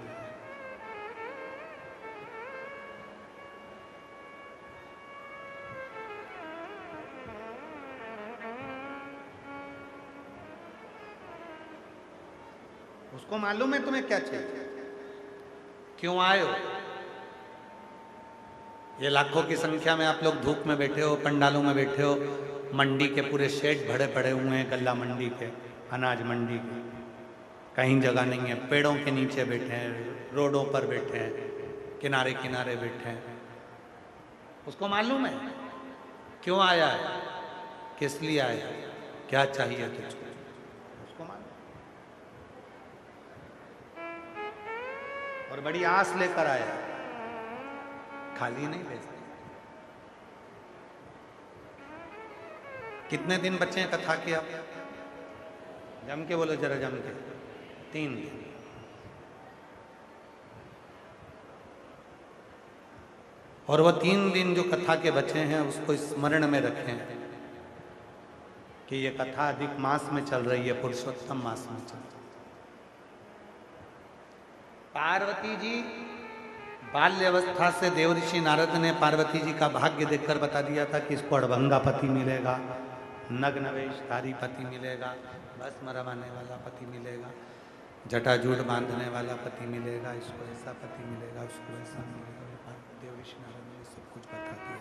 उसको मालूम है तुम्हें क्या चाहिए, क्यों आए हो। ये लाखों की संख्या में आप लोग धूप में बैठे हो, पंडालों में बैठे हो, मंडी के पूरे शेड भरे पड़े हुए हैं, गल्ला मंडी के, अनाज मंडी के, कहीं जगह नहीं है, पेड़ों के नीचे बैठे हैं, रोडों पर बैठे हैं, किनारे किनारे बैठे हैं। उसको मालूम है क्यों आया है, किस लिए आया है, क्या चाहिए तुझको, उसको मालूम। और बड़ी आस लेकर आया, खाली नहीं भेजते। कितने दिन बच्चे हैं कथा के, आप जम के बोलो जरा, जम के। 3 दिन। और वो 3 दिन जो कथा के बचे हैं उसको स्मरण में रखें कि ये कथा अधिक मास में चल रही है, पुरुषोत्तम मास में चल रही है। पार्वती जी बाल्य अवस्था से देवऋषि नारद ने पार्वती जी का भाग्य देखकर बता दिया था कि इसको अड़भंगा पति मिलेगा, नग्न वेशधारी पति मिलेगा, भस्म रवाने वाला पति मिलेगा, जटाजूट बांधने वाला पति मिलेगा, इसको ऐसा पति मिलेगा, उसको ऐसा मिलेगा। देवऋषि नारद ने सब कुछ बता दिया।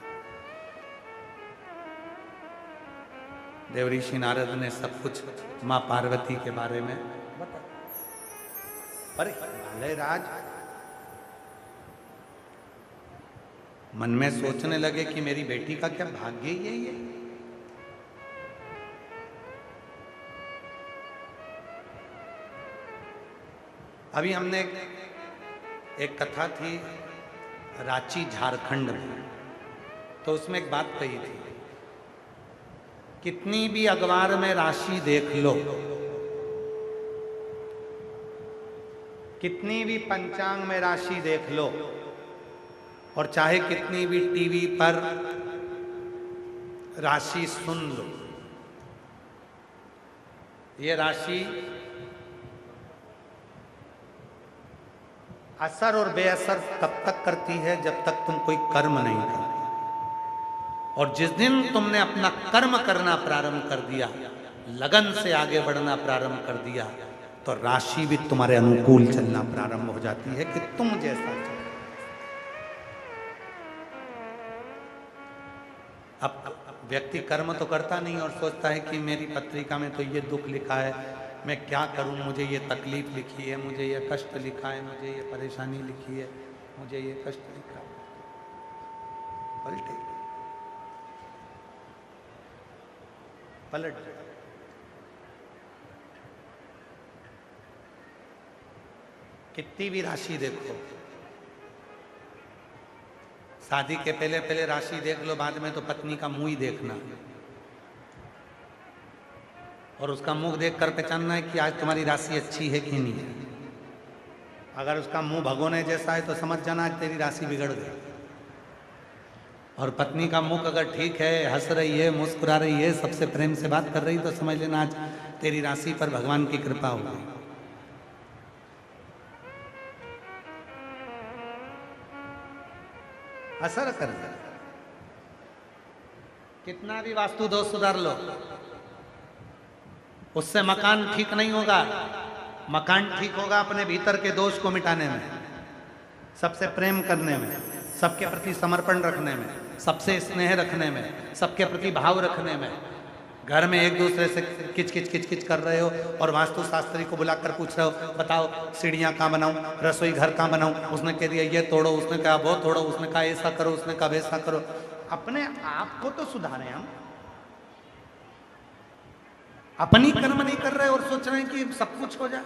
देवऋषि नारद ने सब कुछ माँ पार्वती के बारे में बता। पर हिमालय राज मन में सोचने लगे कि मेरी बेटी का क्या भाग्य यही है। अभी हमने एक कथा थी रांची झारखंड में, तो उसमें एक बात कही थी, कितनी भी अखबार में राशि देख लो, कितनी भी पंचांग में राशि देख लो, और चाहे कितनी भी टीवी पर राशि सुन लो, ये राशि असर और बेअसर तब तक करती है जब तक तुम कोई कर्म नहीं करते। और जिस दिन तुमने अपना कर्म करना प्रारंभ कर दिया, लगन से आगे बढ़ना प्रारंभ कर दिया, तो राशि भी तुम्हारे अनुकूल चलना प्रारंभ हो जाती है कि तुम जैसा चलो। अब व्यक्ति कर्म तो करता नहीं और सोचता है कि मेरी पत्रिका में तो ये दुख लिखा है, मैं क्या करूं, मुझे ये तकलीफ लिखी है, मुझे ये कष्ट लिखा है, मुझे ये परेशानी लिखी है, मुझे ये कष्ट लिखा है। पलट कितनी भी राशि देखो, शादी के पहले पहले राशि देख लो, बाद में तो पत्नी का मुंह ही देखना और उसका मुंह देखकर पहचानना है कि आज तुम्हारी राशि अच्छी है कि नहीं है। अगर उसका मुंह भगोने जैसा है तो समझ जाना आज तेरी राशि बिगड़ गई। और पत्नी का मुख अगर ठीक है, हंस रही है, मुस्कुरा रही है, सबसे प्रेम से बात कर रही, तो समझ लेना आज तेरी राशि पर भगवान की कृपा हो गई। असर कर, कितना भी वास्तु दोष सुधार लो, उससे मकान ठीक नहीं होगा। मकान ठीक होगा अपने भीतर के दोष को मिटाने में, सबसे प्रेम करने में, सबके प्रति समर्पण रखने में, सबसे स्नेह रखने में, सबके प्रति भाव रखने में। घर में एक दूसरे से किच किच किच किच कर रहे हो और वास्तु शास्त्री को बुलाकर पूछ रहे हो, बताओ सीढ़ियाँ कहाँ बनाऊं, रसोई घर कहाँ बनाऊं, उसने कह दिया ये तोड़ो, उसने कहा वो तोड़ो, उसने कहा ऐसा करो, उसने कहा वैसा करो। अपने आप को तो सुधारें हम, अपनी कर्म नहीं कर रहे और सोच रहे हैं कि सब कुछ हो जाए।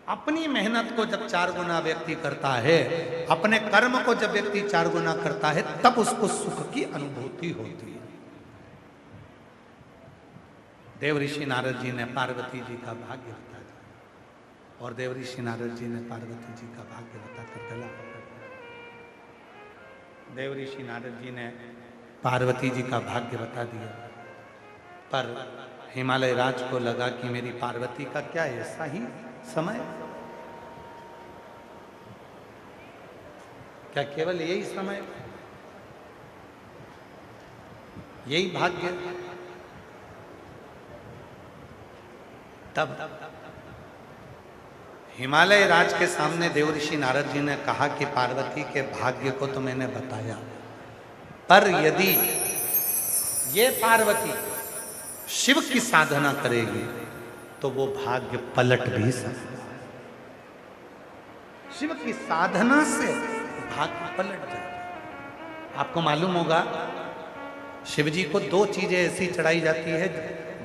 अपनी मेहनत को जब 4 गुना व्यक्ति करता है, अपने कर्म को जब व्यक्ति 4 गुना करता है, तब उसको सुख की अनुभूति होती है। देवऋषि नारद जी ने पार्वती जी का भाग्य बता दिया और देवऋषि नारद जी ने पार्वती जी का भाग्य बताकर गला पकड़ लिया। देवऋषि नारद जी ने पार्वती जी का भाग्य बता दिया, पर हिमालय राज को लगा कि मेरी पार्वती का क्या ऐसा ही समय, क्या केवल यही समय, यही भाग्य। तब हिमालय राज के सामने देवऋषि नारद जी ने कहा कि पार्वती के भाग्य को तो मैंने बताया, पर यदि ये पार्वती शिव की साधना करेगी तो वो भाग्य पलट भी सकता है। शिव की साधना से भाग्य पलट जाता है। आपको मालूम होगा शिव जी को दो चीजें ऐसी चढ़ाई जाती है,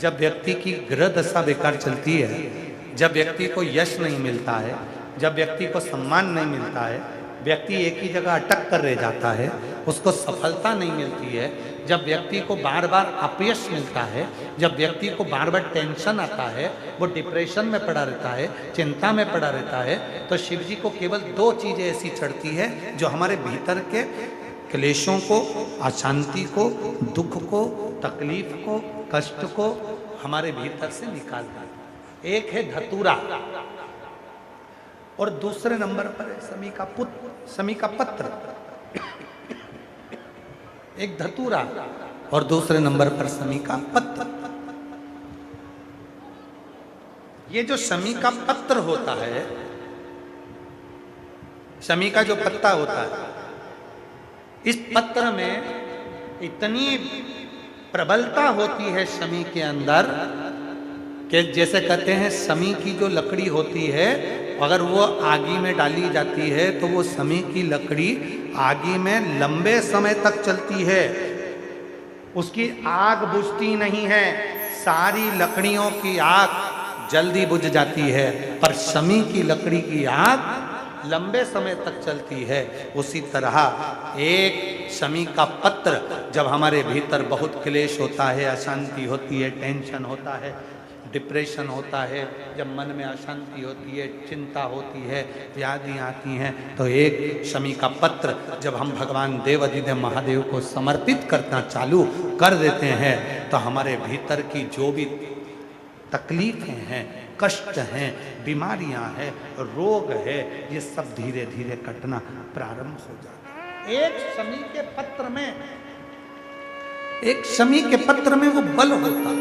जब व्यक्ति की ग्रह दशा बेकार चलती है, जब व्यक्ति को यश नहीं मिलता है, जब व्यक्ति को सम्मान नहीं मिलता है, व्यक्ति एक ही जगह अटक कर रह जाता है, उसको सफलता नहीं मिलती है, जब व्यक्ति को बार बार अपयश मिलता है, जब व्यक्ति को बार बार टेंशन आता है, वो डिप्रेशन में पड़ा रहता है, चिंता में पड़ा रहता है, तो शिव जी को केवल दो चीजें ऐसी चढ़ती है जो हमारे भीतर के क्लेशों को, अशांति को, दुख को, तकलीफ को, कष्ट को हमारे भीतर से निकालता है। एक है धतूरा और दूसरे नंबर पर है समी का पत्र। एक धतूरा और दूसरे नंबर पर समी का पत्र। ये जो समी का पत्र होता है, समी का जो पत्ता होता है, इस पत्र में इतनी प्रबलता होती है समी के अंदर कि जैसे कहते हैं समी की जो लकड़ी होती है, अगर वो आगी में डाली जाती है तो वो समी की लकड़ी आगी में लंबे समय तक चलती है, उसकी आग बुझती नहीं है। सारी लकड़ियों की आग जल्दी बुझ जाती है, पर समी की लकड़ी की आग लंबे समय तक चलती है। उसी तरह एक समी का पत्र, जब हमारे भीतर बहुत क्लेश होता है, अशांति होती है, टेंशन होता है, डिप्रेशन होता है, जब मन में अशांति होती है, चिंता होती है, व्याधि आती हैं, तो एक शमी का पत्र जब हम भगवान देवाधिदेव महादेव को समर्पित करना चालू कर देते हैं तो हमारे भीतर की जो भी तकलीफें हैं, कष्ट हैं, बीमारियां हैं, रोग है, ये सब धीरे धीरे कटना प्रारंभ हो जाता है। एक शमी के पत्र में वो बल होता है,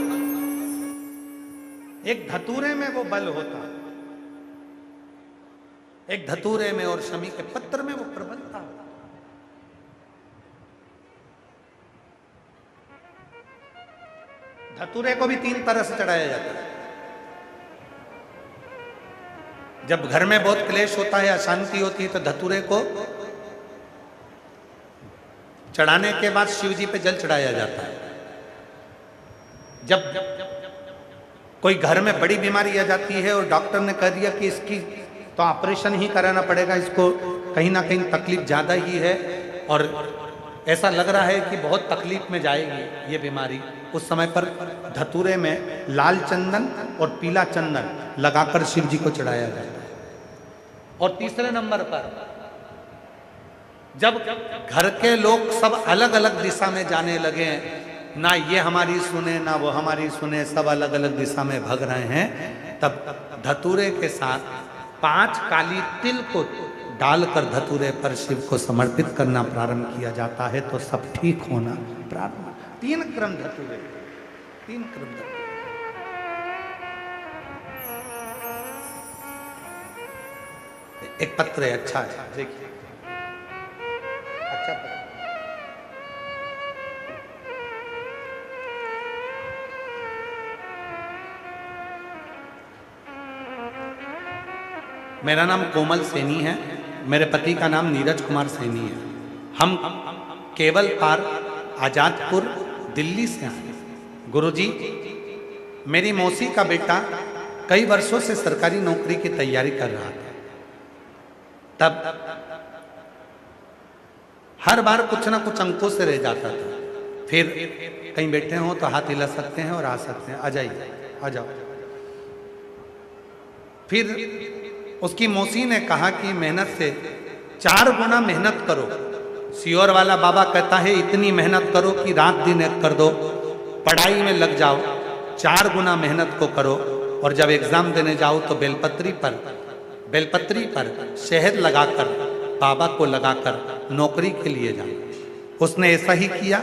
एक धतूरे में वो बल होता है, एक धतूरे में और शमी के पत्र में वो प्रबलता होता है। धतूरे को भी तीन तरह से चढ़ाया जाता है। जब घर में बहुत क्लेश होता है, अशांति होती है, तो धतूरे को चढ़ाने के बाद शिव जी पे जल चढ़ाया जाता है। जब कोई घर में बड़ी बीमारी आ जाती है और डॉक्टर ने कह दिया कि इसकी तो ऑपरेशन ही कराना पड़ेगा, इसको कहीं ना कहीं तकलीफ ज़्यादा ही है और ऐसा लग रहा है कि बहुत तकलीफ में जाएगी ये बीमारी, उस समय पर धतूरे में लाल चंदन और पीला चंदन लगाकर शिव जी को चढ़ाया जाता है। और तीसरे नंबर पर जब घर के लोग सब अलग अलग दिशा में जाने लगे, ना ये हमारी सुने ना वो हमारी सुने, सब अलग अलग दिशा में भाग रहे हैं, तब धतूरे के साथ 5 काली तिल को डालकर धतूरे पर शिव को समर्पित करना प्रारंभ किया जाता है, तो सब ठीक होना प्रारंभ। 3 क्रम धतूरे, 3 क्रम धतूरे। एक पत्र है, अच्छा है, देखिए अच्छा पत्र। मेरा नाम कोमल सैनी है, मेरे पति का नाम नीरज कुमार सैनी है। हम केवल पार आजादपुर दिल्ली से आए। गुरुजी, मेरी मौसी का बेटा कई वर्षों से सरकारी नौकरी की तैयारी कर रहा था। तब हर बार कुछ ना कुछ अंकों से रह जाता था। फिर कहीं बैठे हों तो हाथ हिला सकते हैं और आ सकते हैं, आ जाइए, आ जाओ। फिर उसकी मौसी ने कहा कि मेहनत से 4 गुना मेहनत करो। सियोर वाला बाबा कहता है इतनी मेहनत करो कि रात दिन एक कर दो, पढ़ाई में लग जाओ, 4 गुना मेहनत को करो और जब एग्जाम देने जाओ तो बेलपत्री पर शहद लगाकर बाबा को लगाकर नौकरी के लिए जाओ। उसने ऐसा ही किया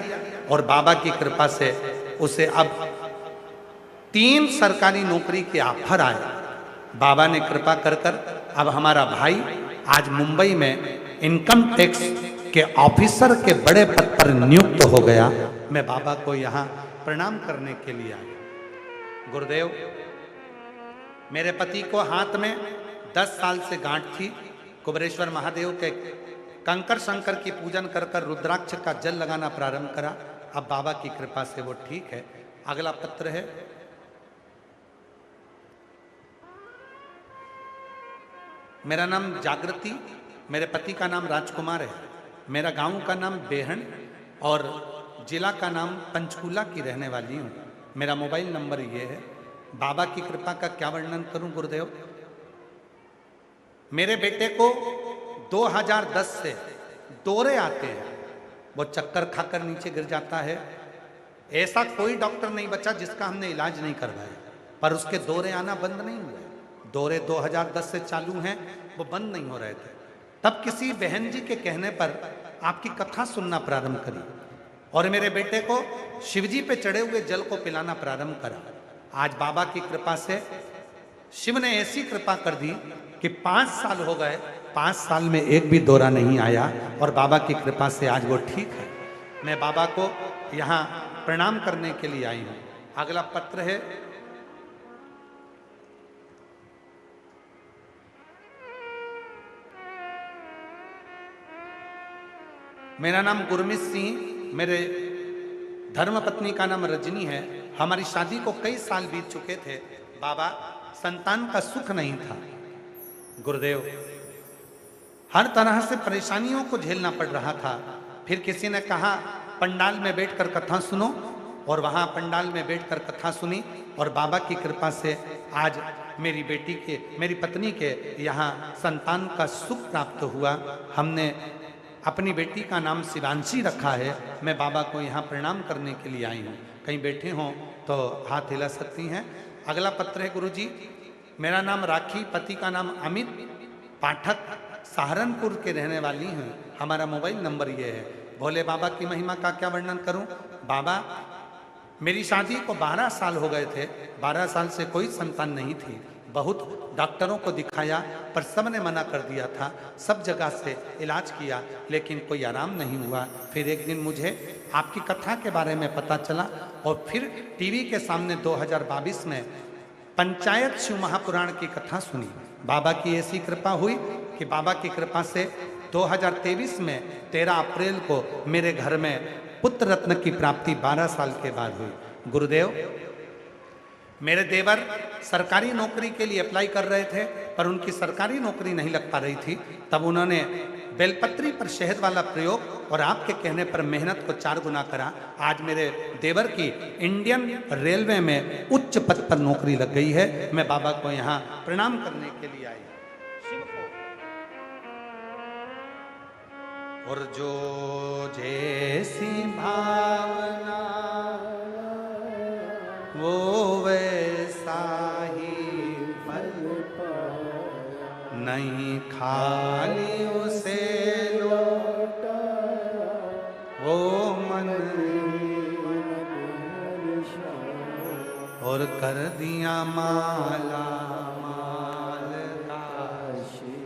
और बाबा की कृपा से उसे अब 3 सरकारी नौकरी के ऑफर आए। बाबा ने कृपा कर कर अब हमारा भाई आज मुंबई में इनकम टैक्स के ऑफिसर के बड़े पद पर नियुक्त हो गया। मैं बाबा को यहाँ प्रणाम करने के लिए आया। गुरुदेव, मेरे पति को हाथ में 10 साल से गांठ थी। कुबेरेश्वर महादेव के कंकर शंकर की पूजन कर कर रुद्राक्ष का जल लगाना प्रारंभ करा। अब बाबा की कृपा से वो ठीक है। अगला पत्र है, मेरा नाम जागृति, मेरे पति का नाम राजकुमार है। मेरा गांव का नाम बेहन और जिला का नाम पंचकूला की रहने वाली हूँ। मेरा मोबाइल नंबर ये है। बाबा की कृपा का क्या वर्णन करूं गुरुदेव। मेरे बेटे को 2010 से दौरे आते हैं, वो चक्कर खाकर नीचे गिर जाता है। ऐसा कोई डॉक्टर नहीं बचा जिसका हमने इलाज नहीं करवाया, पर उसके दौरे आना बंद नहीं हुए। दौरे 2010 से चालू हैं, वो बंद नहीं हो रहे थे। तब किसी बहन जी के कहने पर आपकी कथा सुनना प्रारंभ करी और मेरे बेटे को शिवजी पे चढ़े हुए जल को पिलाना प्रारंभ करा। आज बाबा की कृपा से शिव ने ऐसी कृपा कर दी कि 5 साल हो गए, 5 साल में एक भी दौरा नहीं आया और बाबा की कृपा से आज वो ठीक है। मैं बाबा को यहाँ प्रणाम करने के लिए आई हूँ। अगला पत्र है, मेरा नाम गुरमीत सिंह, मेरे धर्मपत्नी का नाम रजनी है। हमारी शादी को कई साल बीत चुके थे। बाबा, संतान का सुख नहीं था। गुरुदेव, हर तरह से परेशानियों को झेलना पड़ रहा था। फिर किसी ने कहा पंडाल में बैठकर कथा सुनो, और वहाँ पंडाल में बैठकर कथा सुनी और बाबा की कृपा से आज मेरी पत्नी के यहाँ संतान का सुख प्राप्त हुआ। हमने अपनी बेटी का नाम शिवांशी रखा है। मैं बाबा को यहाँ प्रणाम करने के लिए आई हूँ। कहीं बैठे हों तो हाथ हिला सकती हैं। अगला पत्र है, गुरुजी, मेरा नाम राखी, पति का नाम अमित, पाठक, सहारनपुर के रहने वाली हूँ। हमारा मोबाइल नंबर ये है। भोले बाबा की महिमा का क्या वर्णन करूँ। बाबा, मेरी शादी को 12 साल हो गए थे। 12 साल से कोई संतान नहीं थी। बहुत डॉक्टरों को दिखाया पर सब ने मना कर दिया था। सब जगह से इलाज किया लेकिन कोई आराम नहीं हुआ। फिर एक दिन मुझे आपकी कथा के बारे में पता चला और फिर टीवी के सामने 2022 में पंचायत शिव महापुराण की कथा सुनी। बाबा की ऐसी कृपा हुई कि बाबा की कृपा से 2023 में 13 अप्रैल को मेरे घर में पुत्र रत्न की प्राप्ति 12 साल के बाद हुई। गुरुदेव, मेरे देवर सरकारी नौकरी के लिए अप्लाई कर रहे थे पर उनकी सरकारी नौकरी नहीं लग पा रही थी। तब उन्होंने बेलपत्री पर शहद वाला प्रयोग और आपके कहने पर मेहनत को 4 गुना करा। आज मेरे देवर की इंडियन रेलवे में उच्च पद पर नौकरी लग गई है। मैं बाबा को यहाँ प्रणाम करने के लिए आई। शिव को और जो जैसी भावना वो वैसा ही फल नहीं, खाली उसे लौटा वो मन और कर दिया माला माल काशी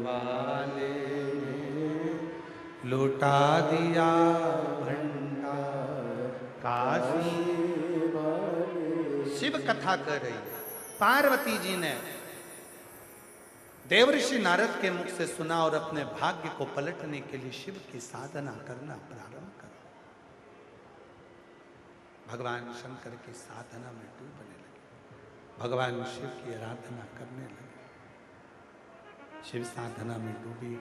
वाले, लुटा दिया भंडार काशी। शिव कथा कर रही पार्वती जी ने देवऋषि नारद के मुख से सुना और अपने भाग्य को पलटने के लिए शिव की साधना करना प्रारंभ कर। भगवान शंकर की साधना में डूबने लगे, भगवान शिव की आराधना करने लगे। शिव साधना में डूबी,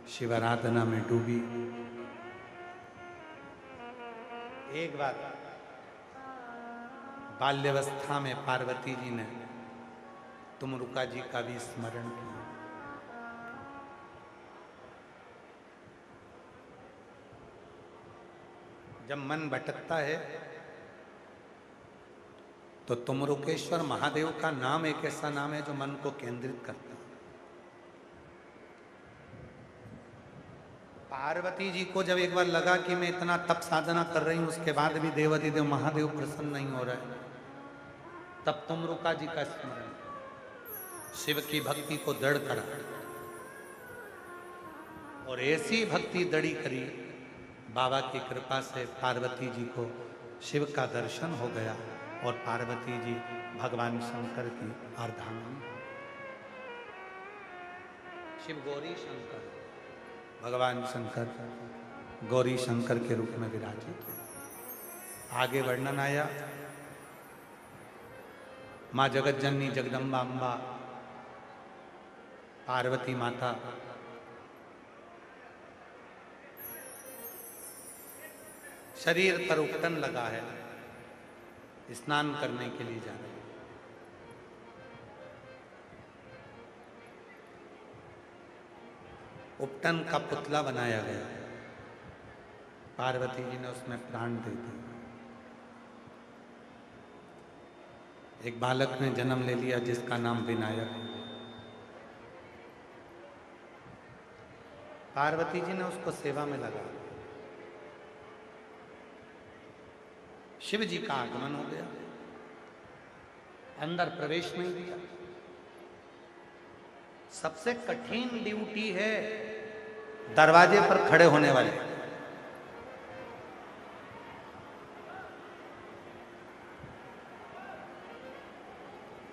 शिव आराधना में डूबी। एक बात, बाल्यावस्था में पार्वती जी ने तुमरुका जी का भी स्मरण किया। जब मन भटकता है तो तुमरुकेश्वर महादेव का नाम एक ऐसा नाम है जो मन को केंद्रित करता है। पार्वती जी को जब एक बार लगा कि मैं इतना तप साधना कर रही हूं उसके बाद भी देवाधिदेव महादेव प्रसन्न नहीं हो रहा है, तब तुमरुका जी का स्मरण, शिव की भक्ति को दृढ़ करा और ऐसी भक्ति दृढ़ी करी, बाबा की कृपा से पार्वती जी को शिव का दर्शन हो गया और पार्वती जी भगवान शंकर की अर्धांगिनी। शिव गौरी शंकर, भगवान शंकर गौरी शंकर के रूप में विराजित। आगे वर्णन आया, माँ जगत जननी जगदम्बा अम्बा पार्वती माता शरीर पर उपटन लगा है, स्नान करने के लिए जा रहे हैं। उपटन का पुतला बनाया गया, पार्वती जी ने उसमें प्राण दे दिए। एक बालक ने जन्म ले लिया जिसका नाम विनायक है। पार्वती जी ने उसको सेवा में लगा। शिव जी का आगमन हो गया, अंदर प्रवेश नहीं दिया। सबसे कठिन ड्यूटी है दरवाजे पर खड़े होने वाले।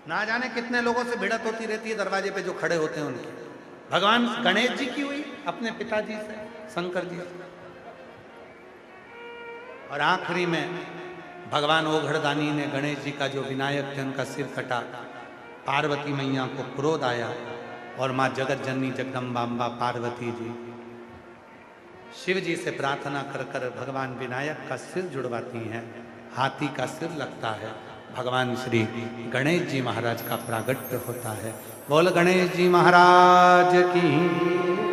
ना जाने कितने लोगों से भिड़त होती रहती है दरवाजे पे जो खड़े होते हैं उनकी। भगवान गणेश जी की हुई अपने पिताजी से, शंकर जी से, और आखिरी में भगवान ओघड़दानी ने गणेश जी का जो विनायक जन का सिर कटा, पार्वती मैया को क्रोध आया और माँ जगत जननी जगदम्बा अम्बा पार्वती जी शिव जी से प्रार्थना कर कर भगवान विनायक का सिर जुड़वाती हैं। हाथी का सिर लगता है, भगवान श्री गणेश जी महाराज का प्रागट्य होता है। बोल गणेश जी महाराज की।